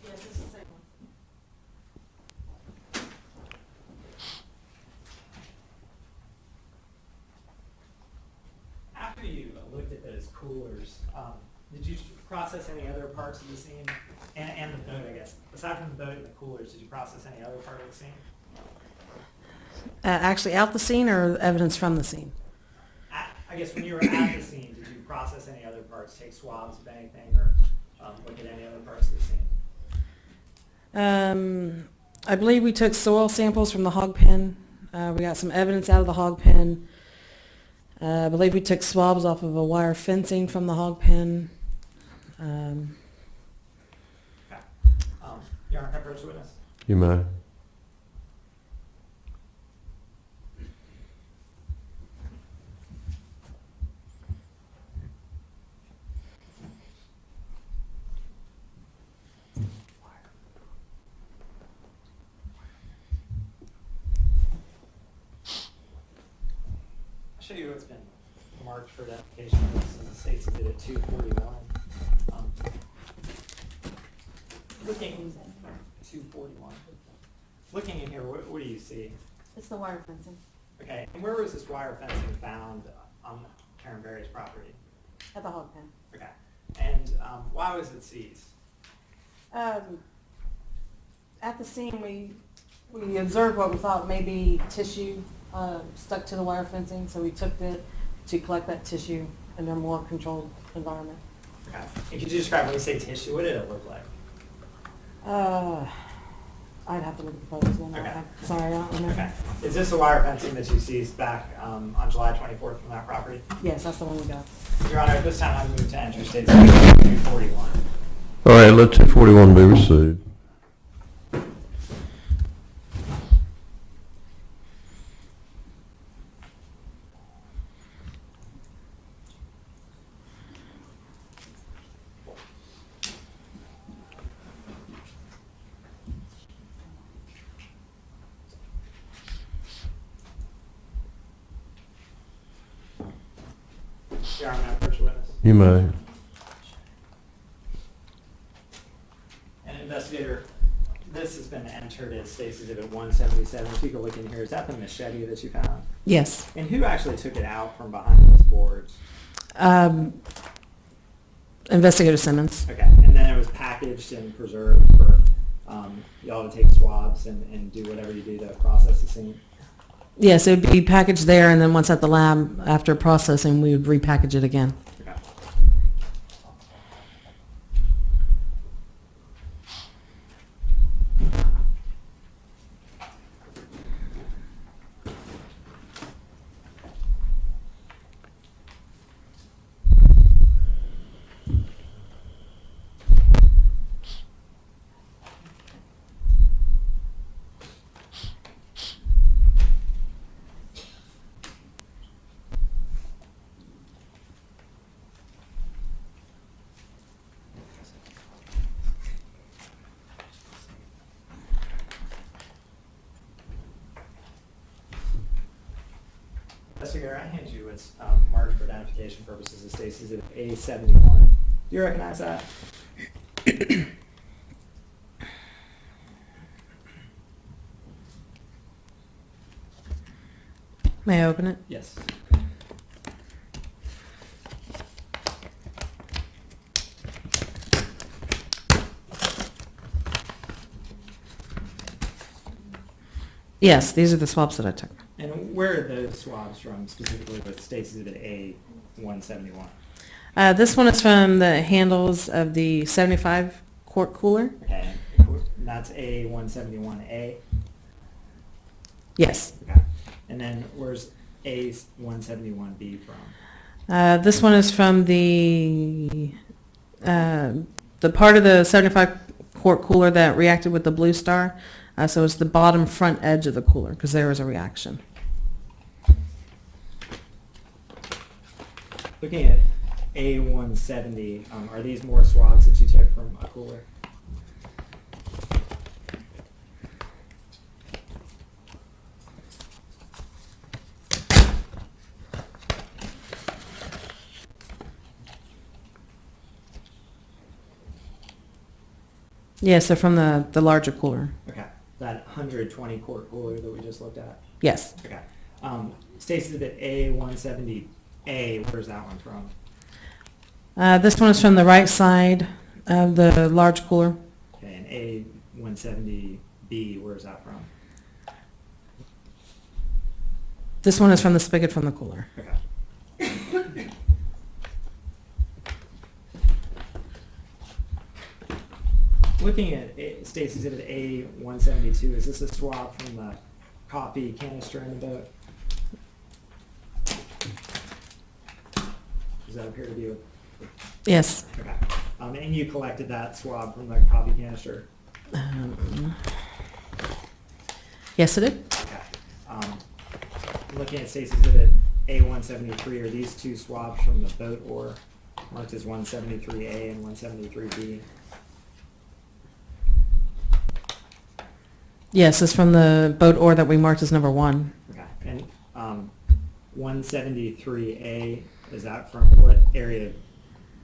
Yes, it's the same one. as coolers. Did you process any other parts of the scene? And the boat, I guess. Aside from the boat and the coolers, did you process any other part of the scene? Actually out the scene or evidence from the scene? I guess when you were at the scene, did you process any other parts, take swabs of anything, or look at any other parts of the scene? I believe we took soil samples from the hog pen. We got some evidence out of the hog pen. I believe we took swabs off of a wire fencing from the hog pen. Okay. Your Honor, can I approach the witness? You may. I'll show you what's been marked for identification. This is the state's exhibit 241. Looking 241. Looking in here, what do you see? It's the wire fencing Okay, and where was this wire fencing found on Karen Berry's property? at the hog pen. Okay, and why was it seized? At the scene, we observed what we thought may be tissue stuck to the wire fencing, so we took it to collect that tissue in a more controlled environment. Okay, and could you describe when you say tissue, what did it look like? I'd have to look at the photos then. Okay. I'm sorry, I don't remember. Okay, is this the wire fencing that you seized back on July 24th from that property? Yes, that's the one we got. Your Honor, at this time I move to enter State's Exhibit 241. All right, let 241 be received. Your Honor, may I approach the witness? You may. And investigator, this has been entered as State's Exhibit 177. If you could look in here, is that the machete that you found? Yes. And who actually took it out from behind those boards? Investigator Simmons. Okay, and then it was packaged and preserved for y'all to take swabs and do whatever you do to process the scene? Yes, it would be packaged there, and then once at the lab, after processing, we would repackage it again. Okay. Investigator, I hand you what's marked for identification purposes as State's Exhibit A71. Do you recognize that? May I open it? Yes. Yes, these are the swabs that I took. And where are those swabs from, specifically with State's Exhibit A171? This one is from the handles of the 75 quart cooler. Okay, and that's A171A. Yes. Okay. And then where's A171B from? This one is from the part of the 75 quart cooler that reacted with the Blue Star. So it's the bottom front edge of the cooler because there was a reaction. Looking at A170, are these more swabs that you took from a cooler? Yes, they're from the larger cooler. Okay, that 120 quart cooler that we just looked at? Yes. Okay. State's Exhibit A170A, where's that one from? This one is from the right side of the large cooler. Okay, and A170B, where's that from? This one is from the spigot from the cooler. Okay. Looking at State's Exhibit A172, is this a swab from the coffee canister in the boat? Does that appear to be? Yes. Okay. And you collected that swab from the coffee canister? Yes, it did. Okay. Looking at State's Exhibit A173, are these two swabs from the boat oar marked as 173A and 173B? Yes, it's from the boat oar that we marked as number 1. Okay. And 173A, is that from what area of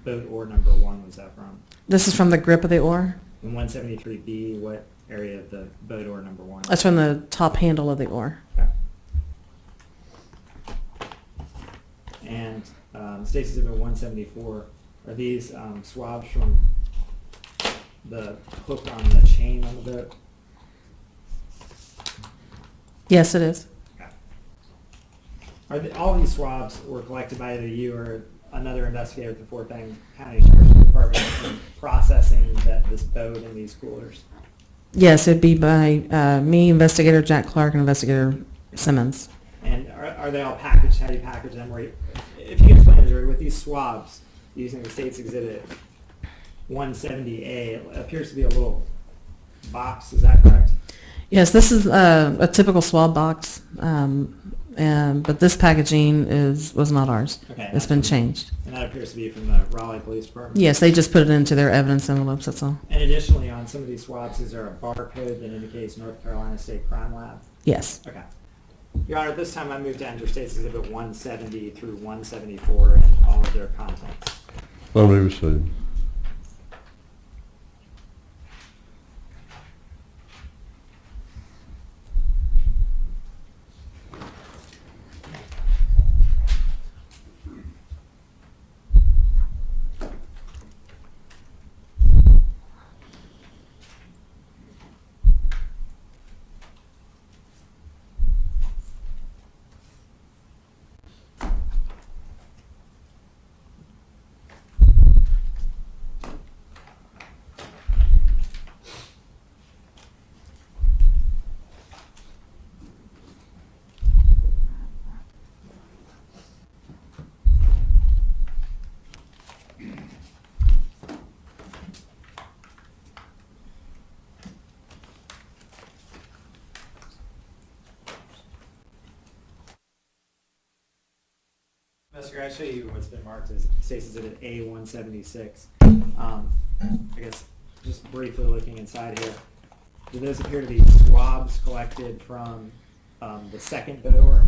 boat oar number 1 was that from? This is from the grip of the oar. And 173B, what area of the boat oar number 1? That's from the top handle of the oar. Okay. And State's Exhibit 174, are these swabs from the hook on the chain on the boat? Yes, it is. Okay. All these swabs were collected by either you or another investigator at the Fort Bend County Sheriff's Department in processing this boat and these coolers? Yes, it'd be by me, Investigator Jack Clark, and Investigator Simmons. And are they all packaged? How do you package them? If you can explain this, with these swabs using the State's Exhibit 170A, it appears to be a little box. Is that correct? Yes, this is a typical swab box, but this packaging was not ours. Okay. It's been changed. And that appears to be from the Raleigh Police Department? Yes, they just put it into their evidence envelopes, that's all. And additionally, on some of these swabs, is there a barcode that indicates North Carolina State Crime Lab? Yes. Okay. Your Honor, at this time I move to enter State's Exhibit 170 through 174 and all of their contents. So moved, received. Investigator, I show you what's been marked as State's Exhibit A176. I guess just briefly looking inside here, do those appear to be swabs collected from the second boat oar?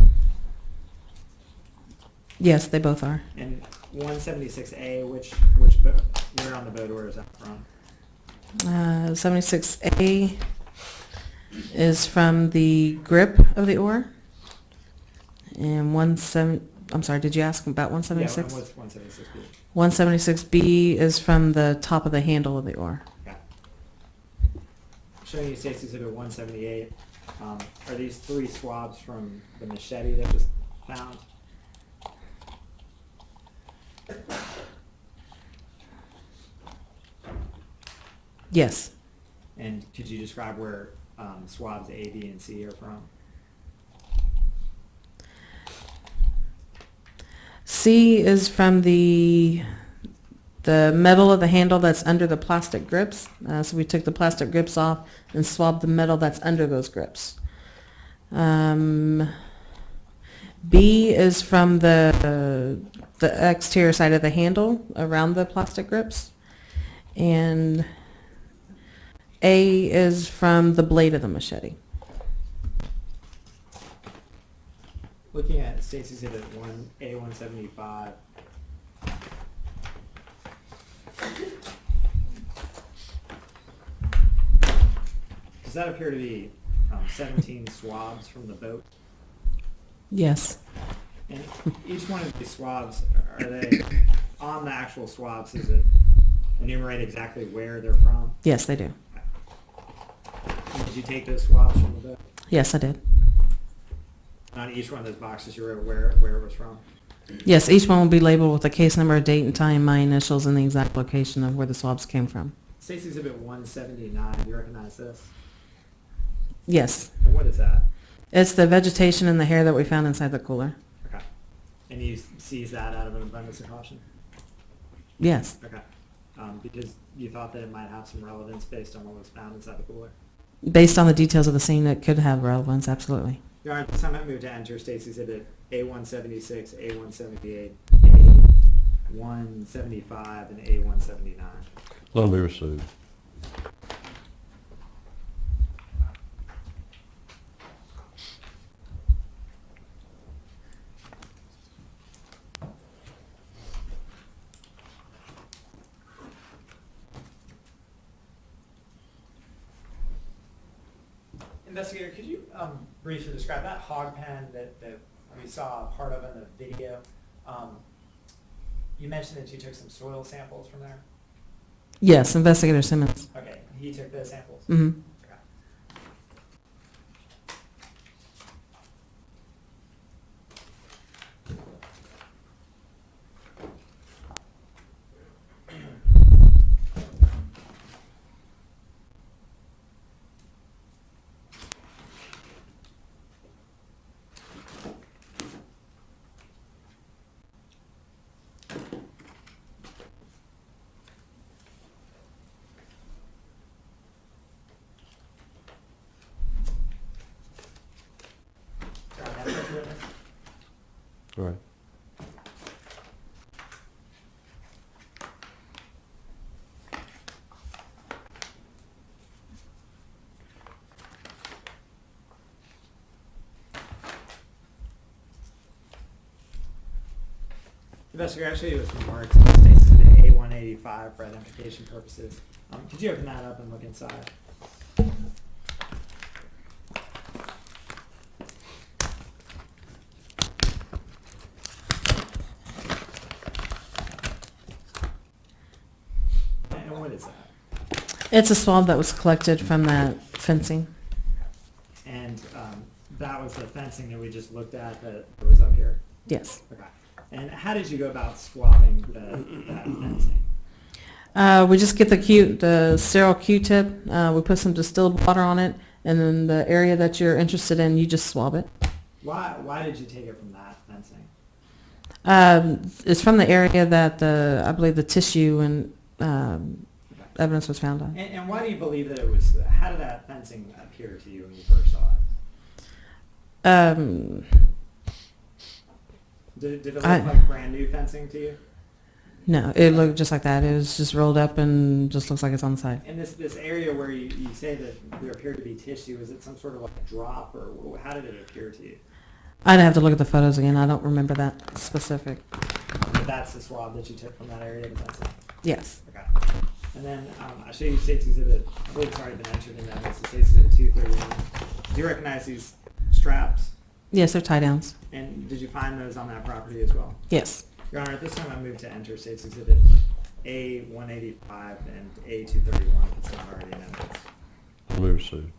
Yes, they both are. And 176A, which boat, where on the boat oar is that from? 76A is from the grip of the oar. And I'm sorry, did you ask about 176? Yeah, what's 176B? 176B is from the top of the handle of the oar. Okay. Showing you State's Exhibit 178, are these 3 swabs from the machete that was found? Yes. And could you describe where swabs A, B, and C are from? C is from the metal of the handle that's under the plastic grips. So we took the plastic grips off and swabbed the metal that's under those grips. B is from the exterior side of the handle around the plastic grips. And A is from the blade of the machete. Looking at State's Exhibit A175, does that appear to be 17 swabs from the boat? Yes. And each one of these swabs, are they on the actual swabs, does it enumerate exactly where they're from? Yes, they do. Did you take those swabs from the book? Yes, I did. On each one of those boxes, you wrote where it was from? Yes, each one will be labeled with the case number, date and time, my initials, and the exact location of where the swabs came from. State's Exhibit 179, do you recognize this? Yes. And what is that? It's the vegetation and the hair that we found inside the cooler. Okay. And you seize that out of an abundance of caution? Yes. Okay. Because you thought that it might have some relevance based on what was found inside the cooler? Based on the details of the scene, it could have relevance, absolutely. Your Honor, at this time I move to enter State's Exhibit A176, A178, A175, and A179. None be received. Investigator, could you briefly describe that hog pen that we saw part of in the video? You mentioned that you took some soil samples from there? Yes, Investigator Simmons. Okay, he took those samples? Mm-hmm. Okay. Your Honor, next witness. All right. Investigator, actually, it was marked in State's Exhibit A185 for identification purposes. Could you open that up and look inside? And what is that? It's a swab that was collected from that fencing. And that was the fencing that we just looked at that was up here? Yes. Okay. And how did you go about swabbing that fencing? We just get the sterile Q-tip, we put some distilled water on it, and then the area that you're interested in, you just swab it. Why did you take it from that fencing? It's from the area that I believe the tissue and evidence was found on. And why do you believe that it was, how did that fencing appear to you when you first saw it? Did it look like brand new fencing to you? No, it looked just like that. It was just rolled up and just looks like it's on the side. And this area where you say that there appeared to be tissue, is it some sort of like a drop, or how did it appear to you? I'd have to look at the photos again. I don't remember that specific. But that's the swab that you took from that area of the fencing? Yes. Okay. And then I show you State's Exhibit, I believe it's already been entered in evidence, the State's Exhibit 231. Do you recognize these straps? Yes, they're tie downs. And did you find those on that property as well? Yes. Your Honor, at this time I move to enter State's Exhibit A185 and A231 if it's not already in evidence. None be received.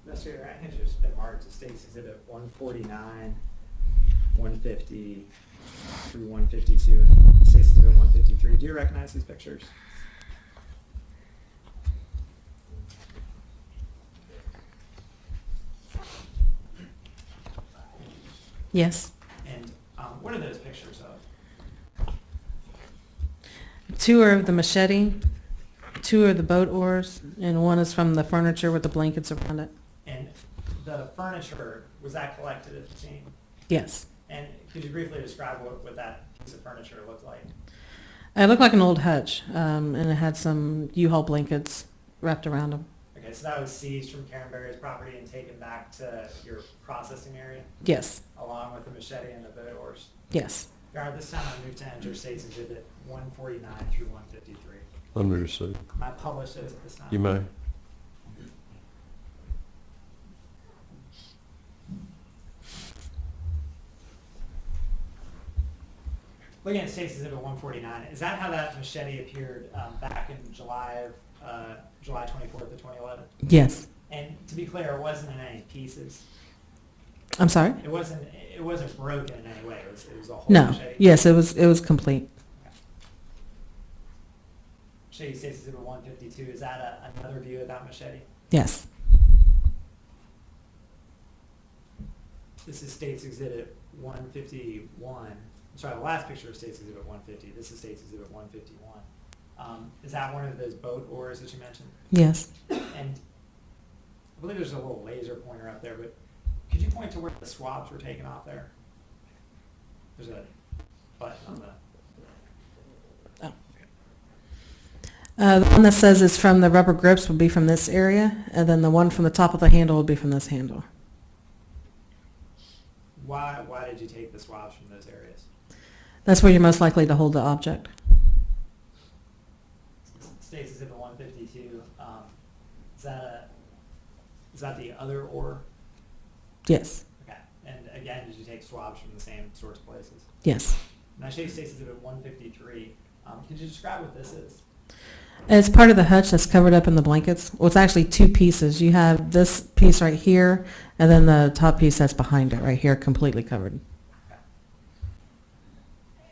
Investigator, I think it's just been marked as State's Exhibit 149, 150 through 152, and State's Exhibit 153. Do you recognize these pictures? Yes. And what are those pictures of? 2 are of the machete, 2 are the boat oars, and 1 is from the furniture with the blankets around it. And the furniture, was that collected at the scene? Yes. And could you briefly describe what that piece of furniture looked like? It looked like an old hutch, and it had some U-Haul blankets wrapped around them. Okay, so that was seized from Karen Berry's property and taken back to your processing area, Yes. along with the machete and the boat oars? Yes. Your Honor, this time I move to enter State's Exhibit 149 through 153. Let me receive. Am I published those at this time? You may. Looking at State's Exhibit 149, is that how that machete appeared back in July 24th of 2011? Yes. And to be clear, it wasn't in any pieces. I'm sorry? It wasn't broken in any way. It was a whole No. machete. Yes, it was complete. Show you State's Exhibit 152. Is that another view of that machete? Yes. This is State's Exhibit 151. I'm sorry, the last picture of State's Exhibit 150. This is State's Exhibit 151. Is that one of those boat oars that you mentioned? Yes. And I believe there's a little laser pointer up there, but could you point to where the swabs were taken off there? There's a button on the... The one that says it's from the rubber grips would be from this area, and then the one from the top of the handle would be from this handle. Why did you take the swabs from those areas? That's where you're most likely to hold the object. State's Exhibit 152. Is that the other oar? Yes. Okay. And again, did you take swabs from the same source places? Yes. And I show you State's Exhibit 153. Could you describe what this is? It's part of the hutch that's covered up in the blankets. Well, it's actually 2 pieces. You have this piece right here, and then the top piece that's behind it right here, completely covered. Okay.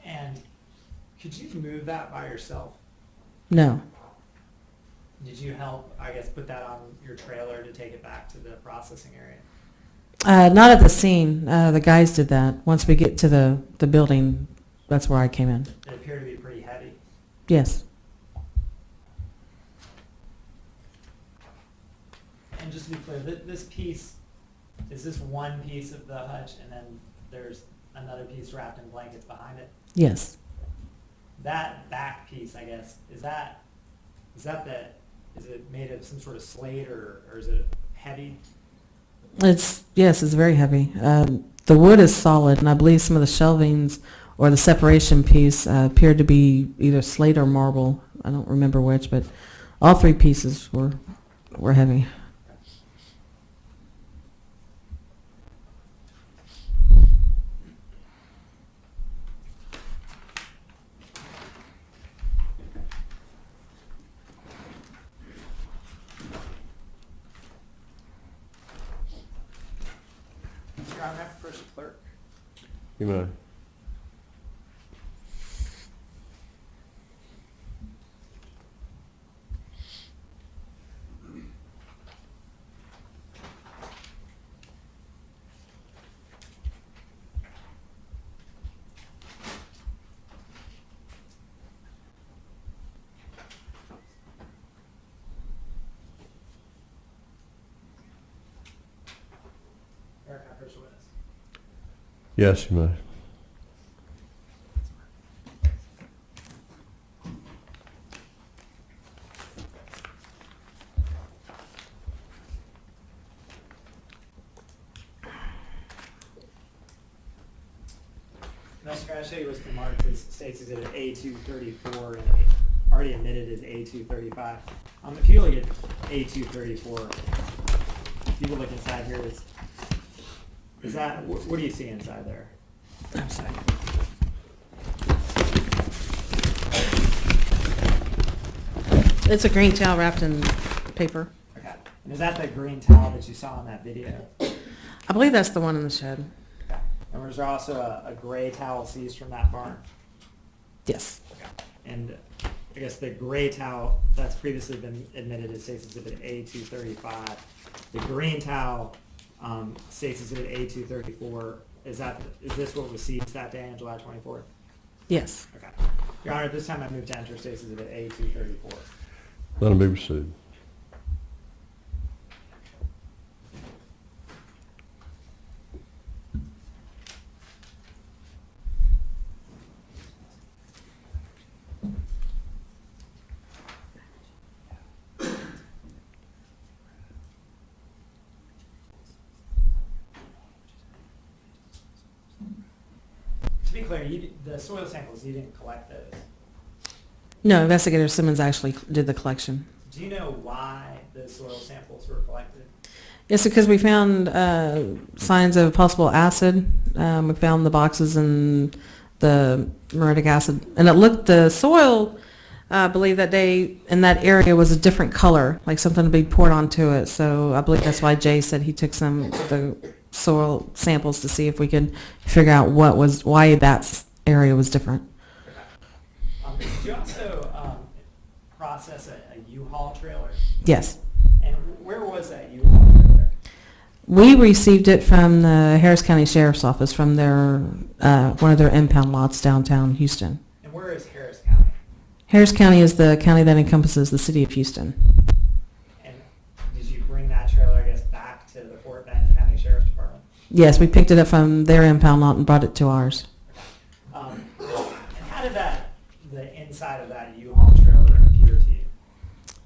And could you move that by yourself? No. Did you help, I guess, put that on your trailer to take it back to the processing area? Not at the scene. The guys did that. Once we get to the building, that's where I came in. It appeared to be pretty heavy. Yes. And just to be clear, this piece, is this one piece of the hutch and then there's another piece wrapped in blankets behind it? Yes. That back piece, I guess, is it made of some sort of slate or is it heavy? Yes, it's very heavy. The wood is solid, and I believe some of the shelvings or the separation piece appeared to be either slate or marble. I don't remember which, but all 3 pieces were heavy. Your Honor, first clerk. You may. Eric, I first witness. Yes, you may. Mr. Chair, I show you what's been marked as State's Exhibit A234 and already admitted as A235. If you look at A234, if you look inside here, is that, what do you see inside there? I'm sorry. It's a green towel wrapped in paper. Okay. And is that the green towel that you saw in that video? I believe that's the one in the shed. Okay. And was there also a gray towel seized from that barn? Yes. Okay. And I guess the gray towel that's previously been admitted as State's Exhibit A235. The green towel, State's Exhibit A234, Is this what was seized that day on July 24th? Yes. Okay. Your Honor, at this time I move to enter State's Exhibit A234. Let them be pursued. To be clear, the soil samples, you didn't collect those. No, Investigator Simmons actually did the collection. Do you know why the soil samples were collected? It's because we found signs of possible acid. We found the boxes and the muriatic acid. And it looked, the soil, I believe that day in that area was a different color, like something to be poured onto it. So I believe that's why Jay said he took some of the soil samples to see if we could figure out why that area was different. Did you also process a U-Haul trailer? Yes. And where was that U-Haul trailer? We received it from the Harris County Sheriff's Office from their one of their impound lots downtown Houston. And where is Harris County? Harris County is the county that encompasses the city of Houston. And did you bring that trailer, I guess, back to the Fort Bend County Sheriff's Department? Yes, we picked it up from their impound lot and brought it to ours. And how did the inside of that U-Haul trailer appear to you?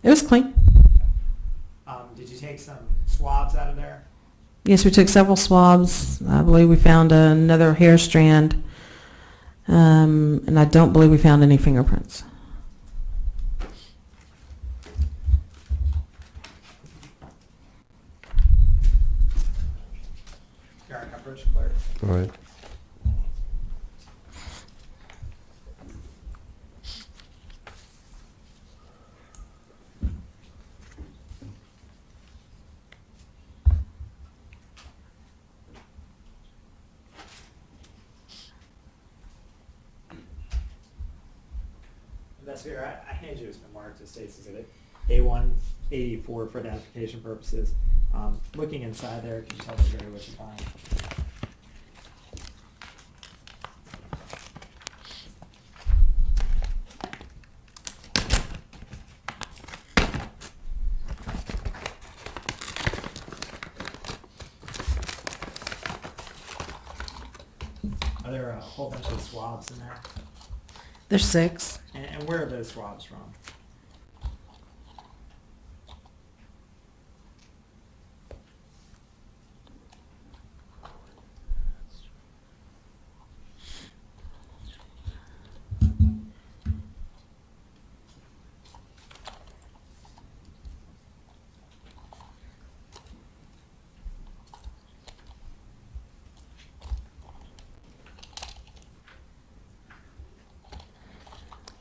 It was clean. Did you take some swabs out of there? Yes, we took several swabs. I believe we found another hair strand, and I don't believe we found any fingerprints. Your Honor, approach clerk. All right. Investigator, I hand you, it's been marked as State's Exhibit A184 for identification purposes. Looking inside there, can you tell me Jerry, what you find? Are there a whole bunch of swabs in there? There's 6. And where are those swabs from?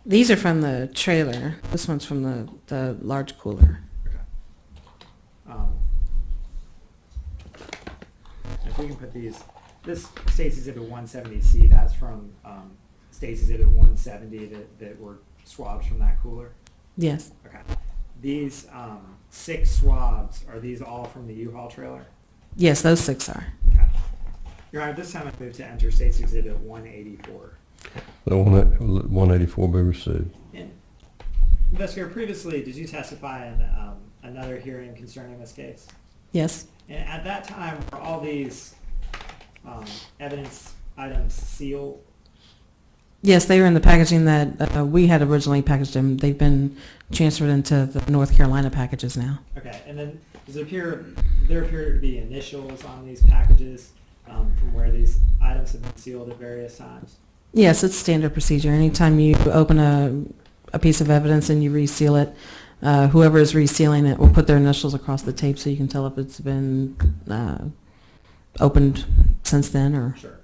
These are from the trailer. This one's from the large cooler. Okay. If we can put these, this State's Exhibit 170C, that's from State's Exhibit 170 that were swabs from that cooler? Yes. Okay. These 6 swabs, are these all from the U-Haul trailer? Yes, those 6 are. Okay. Your Honor, this time I move to enter State's Exhibit 184. The 184 be received. And Investigator, previously, did you testify in another hearing concerning this case? Yes. And at that time, were all these evidence items sealed? Yes, they were in the packaging that we had originally packaged them. They've been transferred into the North Carolina packages now. Okay, and then there appear to be initials on these packages from where these items have been sealed at various times? Yes, it's standard procedure. Anytime you open a piece of evidence and you reseal it, whoever is resealing it will put their initials across the tape so you can tell if it's been opened since then or... Sure.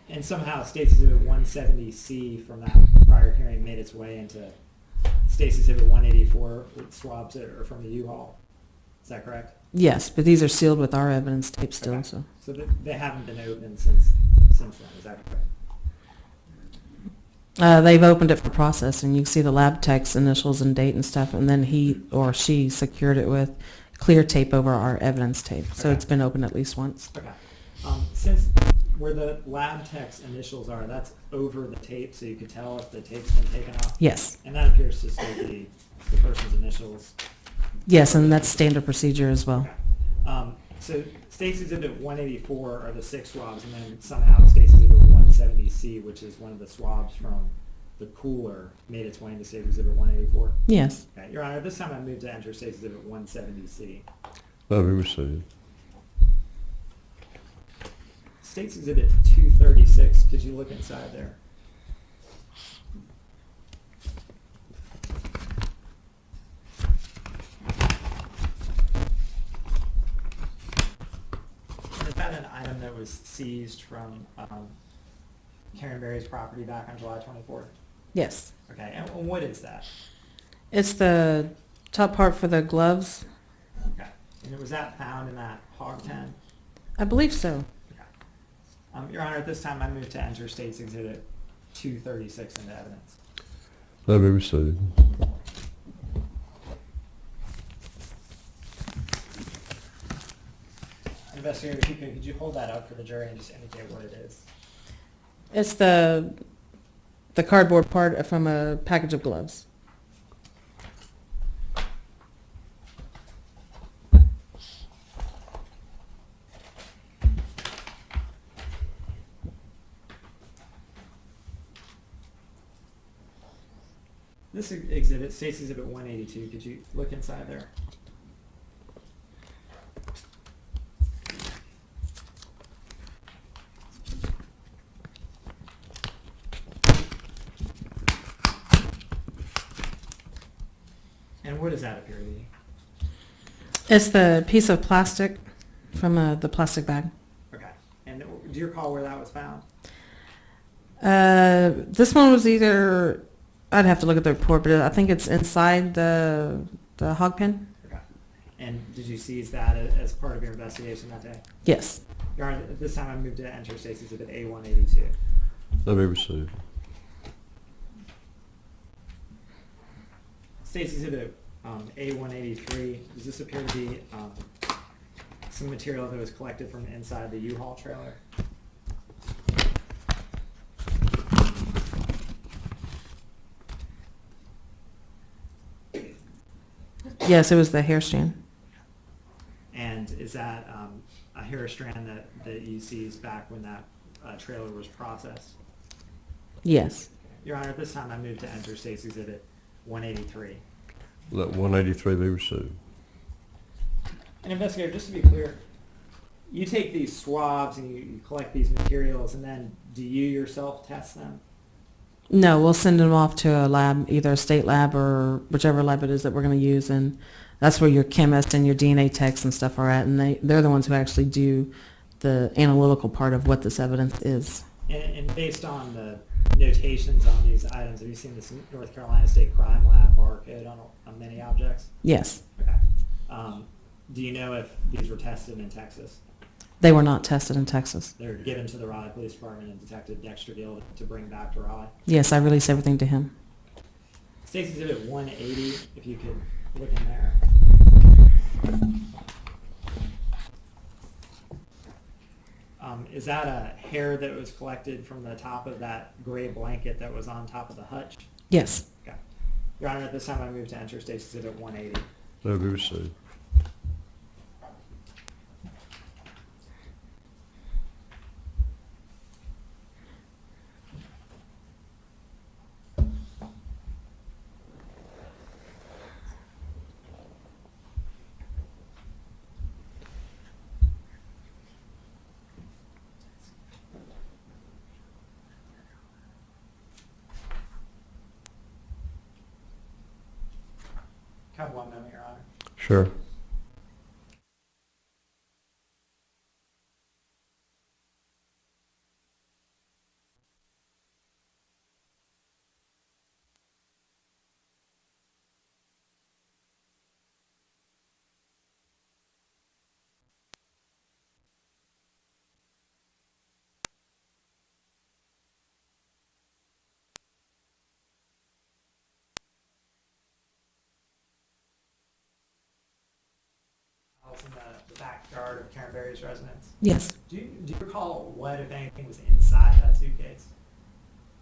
And somehow State's Exhibit 170C from that prior hearing made its way into State's Exhibit 184 with swabs that are from the U-Haul. Is that correct? Yes, but these are sealed with our evidence tape still. Okay. So So they haven't been opened since then, is that correct? they've opened it for processing. You can see the lab tech's initials and date and stuff, and then he or she secured it with clear tape over our evidence tape. So Okay. it's been opened at least once. Okay. Since Where the lab tech's initials are, that's over the tape, so you could tell if the tape's been taken off. Yes. And that appears to still be the person's initials. Yes, and that's standard procedure as well. So State's Exhibit 184 are the 6 swabs, and then somehow State's Exhibit 170C, which is one of the swabs from the cooler, made its way into State's Exhibit 184. Yes. Okay, Your Honor, this time I move to enter State's Exhibit 170C. That'll be received. State's Exhibit 236, could you look inside there? Is that an item that was seized from Karen Berry's property back on July 24th? Yes. Okay, and what is that? It's the top part for the gloves. Okay, and was that found in that hog pen? I believe so. Okay. Your Honor, at this time I move to enter State's Exhibit 236 into evidence. That'll be received. Investigator, if you could you hold that up for the jury and just indicate what it is? It's the cardboard part from a package of gloves. This exhibit, State's Exhibit 182, could you look inside there? And what does that appear to be? It's the piece of plastic from the plastic bag. Okay. And do you recall where that was found? This one was either, I'd have to look at the report, but I think it's inside the hog pen. Okay. And did you seize that as part of your investigation that day? Yes. Your Honor, at this time I move to enter State's Exhibit A182. That'll be received. State's Exhibit A183, does this appear to be some material that was collected from inside the U-Haul trailer? Yes, it was the hair strand. And is that a hair strand that you seized back when that trailer was processed? Yes. Your Honor, at this time I move to enter State's Exhibit 183. Let 183 be received. And investigator, just to be clear, you take these swabs and you collect these materials, and then do you yourself test them? No, we'll send them off to a lab, either a state lab or whichever lab it is that we're going to use, and that's where your chemists and your DNA techs and stuff are at, and they're the ones who actually do the analytical part of what this evidence is. And based on the notations on these items, have you seen this North Carolina State Crime Lab barcode on many objects? Yes. Okay. Do you know if these were tested in Texas? They were not tested in Texas. They're given to the Raleigh Police Department and Detective Dexter Gill to bring back to Raleigh. Yes, I released everything to him. State's Exhibit 180, if you could look in there. Is that a hair that was collected from the top of that gray blanket that was on top of the hutch? Yes. Okay. Your Honor, at this time I move to enter State's Exhibit 180. That'll be received. Have one moment, Your Honor. Sure. part of Karen Berry's residence? Yes. Do you recall what, if anything, was inside that suitcase?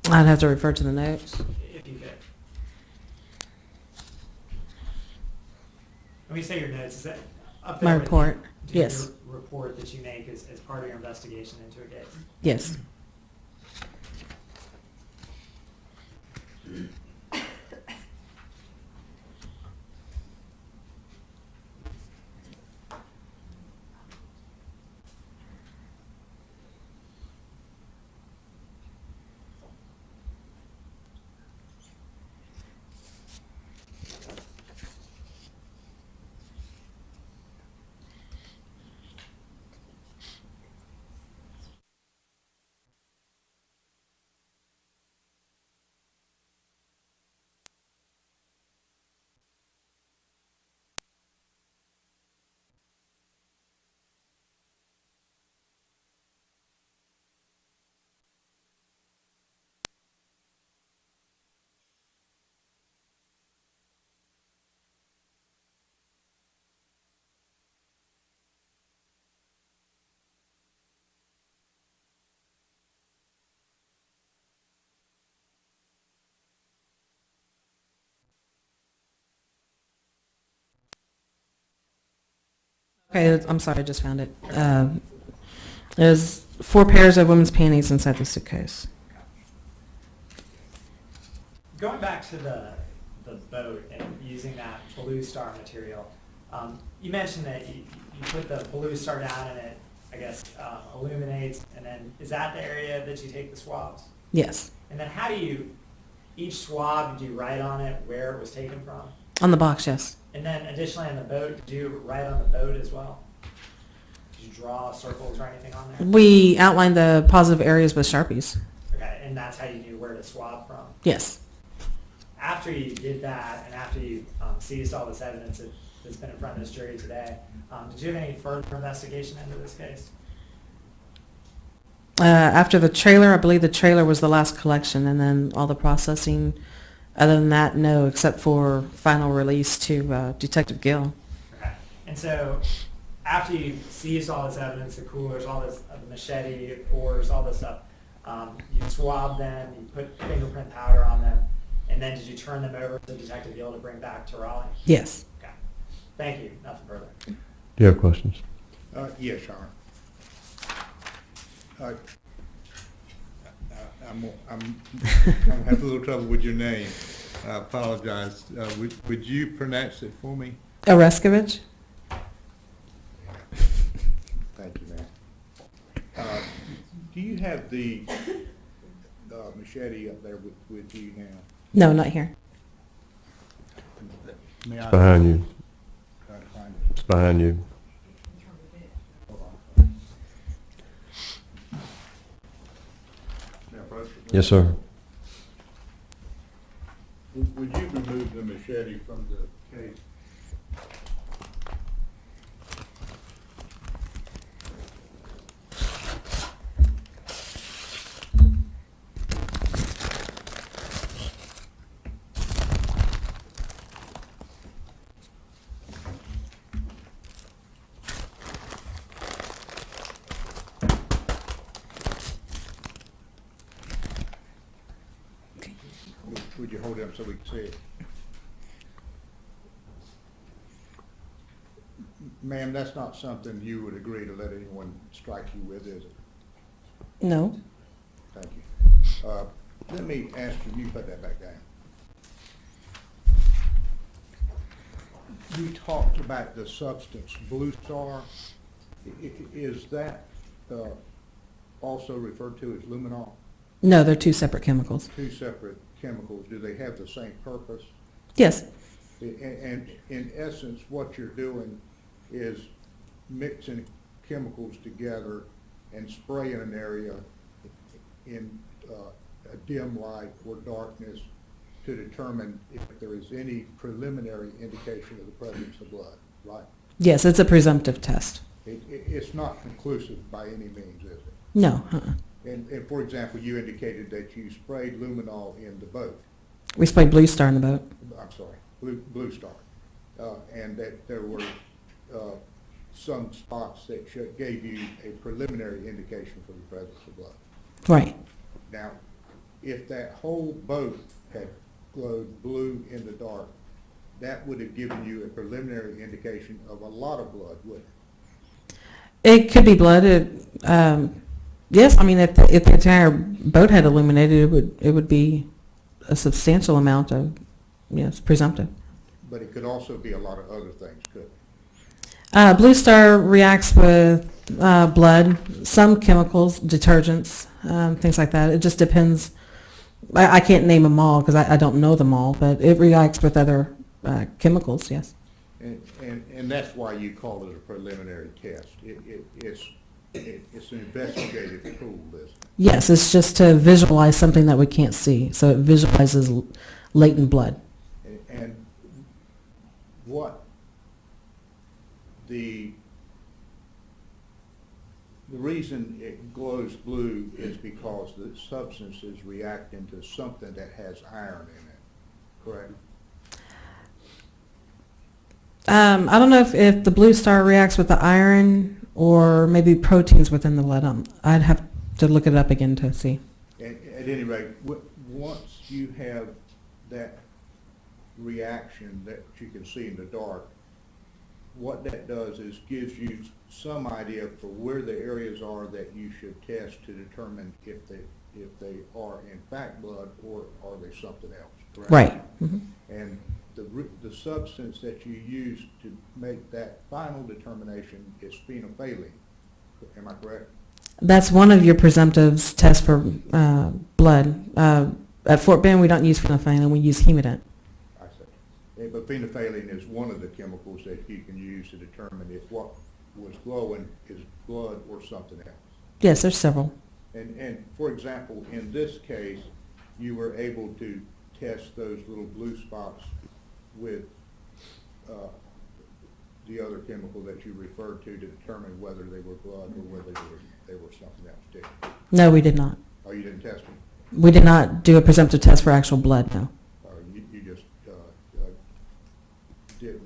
I'd have to refer to the notes. If you could. When you say your notes, is that up there? My with report, your yes. report that you make as part of your investigation into a case? Yes. Okay, I'm sorry, I just found it. There's 4 pairs of women's panties inside the suitcase. Going back to the boat and using that Blue Star material, you mentioned that you put the Blue Star down and it, I guess, illuminates, and then is that the area that you take the swabs? Yes. And then how do you, each swab, do you write on it where it was taken from? On the box, yes. And then additionally on the boat, do you write on the boat as well? Did you draw circles or anything on there? We outlined the positive areas with Sharpies. Okay, and that's how you knew where to swab from? Yes. After you did that, and after you seized all this evidence that's been in front of this jury today, did you have any further investigation into this case? After the trailer, I believe the trailer was the last collection, and then all the processing. Other than that, no, except for final release to Detective Gill. Okay, and so after you seized all this evidence, the coolers, all this, the machete, oars, all this stuff, you swabbed them, you put fingerprint powder on them, and then did you turn them over to Detective Gill to bring back to Raleigh? Yes. Okay, thank you, nothing further. Do you have questions? Yes, Sharon. I'm having a little trouble with your name. I apologize. Would you pronounce it for me? Oreskovich? Thank you, ma'am. Do you have the machete up there with you now? No, not here. May I Behind you. try to find it? It's behind you. Hold on. Now, President, Yes, sir. Would you remove the machete from the case? Would you hold it up so we can see it? Ma'am, that's not something you would agree to let anyone strike you with, is it? No. Thank you. Let me ask you, you put that back down. You talked about the substance Blue Star. Is that also referred to as luminol? No, they're 2 separate chemicals. Two separate chemicals. Do they have the same purpose? Yes. And in essence, what you're doing is mixing chemicals together and spraying an area in a dim light or darkness to determine if there is any preliminary indication of the presence of blood, right? Yes, it's a presumptive test. It's not conclusive by any means, is it? No. And for example, you indicated that you sprayed luminol in the boat. We sprayed Blue Star in the boat. I'm sorry, Blue Star, and that there were some spots that gave you a preliminary indication for the presence of blood. Right. Now, if that whole boat had glowed blue in the dark, that would have given you a preliminary indication of a lot of blood, wouldn't it? It could be blood. Yes, I mean, if the entire boat had illuminated, it would be a substantial amount of, yes, presumptive. But it could also be a lot of other things, couldn't it? Blue Star reacts with blood, some chemicals, detergents, things like that. It just depends. I can't name them all because I don't know them all, but it reacts with other chemicals, yes. And that's why you call it a preliminary test. It's an investigative tool, isn't it? Yes, it's just to visualize something that we can't see. So it visualizes latent blood. And what the reason it glows blue is because the substance is reacting to something that has iron in it, correct? I don't know if the Blue Star reacts with the iron or maybe proteins within the lead. I'd have to look it up again to see. At any rate, once you have that reaction that you can see in the dark, what that does is gives you some idea for where the areas are that you should test to determine if they are in fact blood or are they something else, correct? Right. Mm-hmm. And the substance that you use to make that final determination is phenolphthalein. Am I correct? That's one of your presumptives tests for blood. At Fort Bend, we don't use phenolphthalein, we use Hemident. I see. But phenolphthalein is one of the chemicals that you can use to determine if what was glowing is blood or something else. Yes, there's several. And for example, in this case, you were able to test those little blue spots with the other chemical that you referred to determine whether they were blood or whether they were something else, did you? No, we did not. Oh, you didn't test them? We did not do a presumptive test for actual blood, no. Or you just did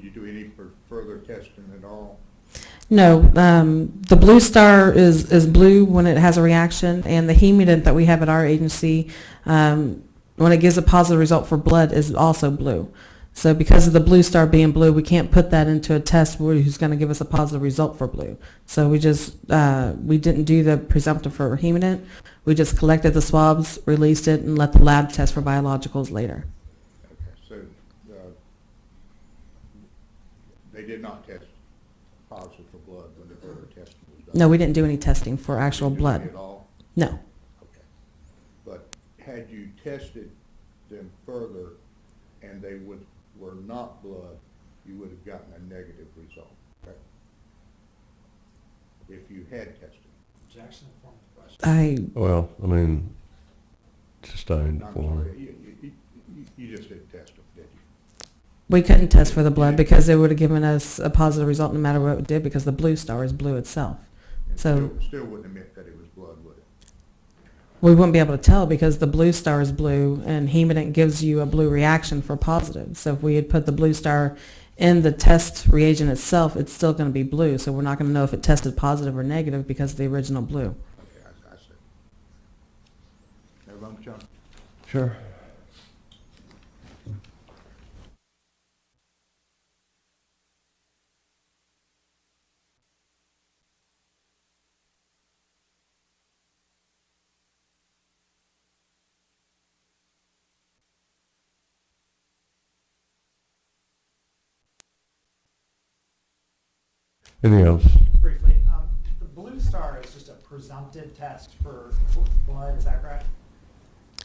you do any further testing at all? No, the Blue Star is blue when it has a reaction, and the Hemident that we have at our agency, when it gives a positive result for blood, is also blue. So because of the Blue Star being blue, we can't put that into a test who's going to give us a positive result for blue. So we just, we didn't do the presumptive for Hemident. We just collected the swabs, released it, and let the lab test for biologicals later. Okay, so they did not test positive for blood when the further testing was done? No, we didn't do any testing for actual Didn't do any blood. at all? No. Okay. But had you tested them further and they were not blood, you would have gotten a negative result, correct? If you had tested. Objection in the form of the question. Well, I mean, sustained I'm form. sorry, you just didn't test them, did you? We couldn't test for the blood because it would have given us a positive result no matter what it did because the Blue Star is blue itself. And So still wouldn't have meant that it was blood, would it? we wouldn't be able to tell because the Blue Star is blue and Hemident gives you a blue reaction for positive. So if we had put the Blue Star in the test reagent itself, it's still going to be blue. So we're not going to know if it tested positive or negative because of the original blue. Okay, I see. Everyone, John? Sure. Anything else? Briefly, the Blue Star is just a presumptive test for blood, is that correct?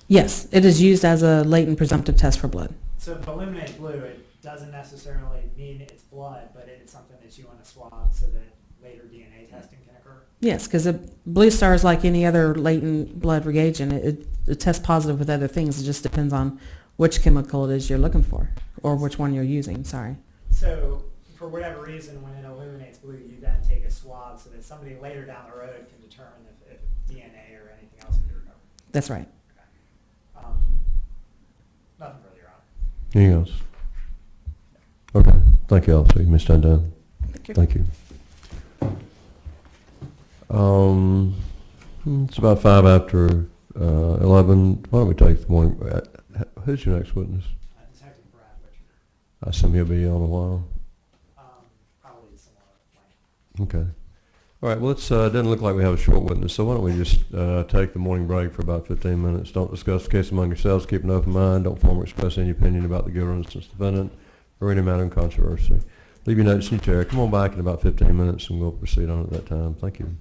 Yes, it is used as a latent presumptive test for blood. So if it illuminates blue, it doesn't necessarily mean it's blood, but it's something that you want to swab so that later DNA testing can occur? Yes, because the Blue Star is like any other latent blood reagent. It tests positive with other things. It just depends on which chemical it is you're looking for or which one you're using, sorry. So for whatever reason, when it illuminates blue, you then take a swab so that somebody later down the road can determine if DNA or anything else can be recovered. That's right. Nothing further, Your Honor. Anything else? Okay, thank you, officer. Mr. Undone. Thank you. It's about 5 after 11. Why don't we take the morning? Who's your next witness? Detective Brad Richard, I assume he'll be on a while. probably similar length. Okay. All right, well, it doesn't look like we have a short witness, so why don't we just take the morning break for about 15 minutes. Don't discuss the case among yourselves. Keep an open mind. Don't form or express any opinion about the guilt or innocence of the defendant or any matter in controversy. Leave your notes in your chair. Come on back in about 15 minutes, and we'll proceed on at that time. Thank you.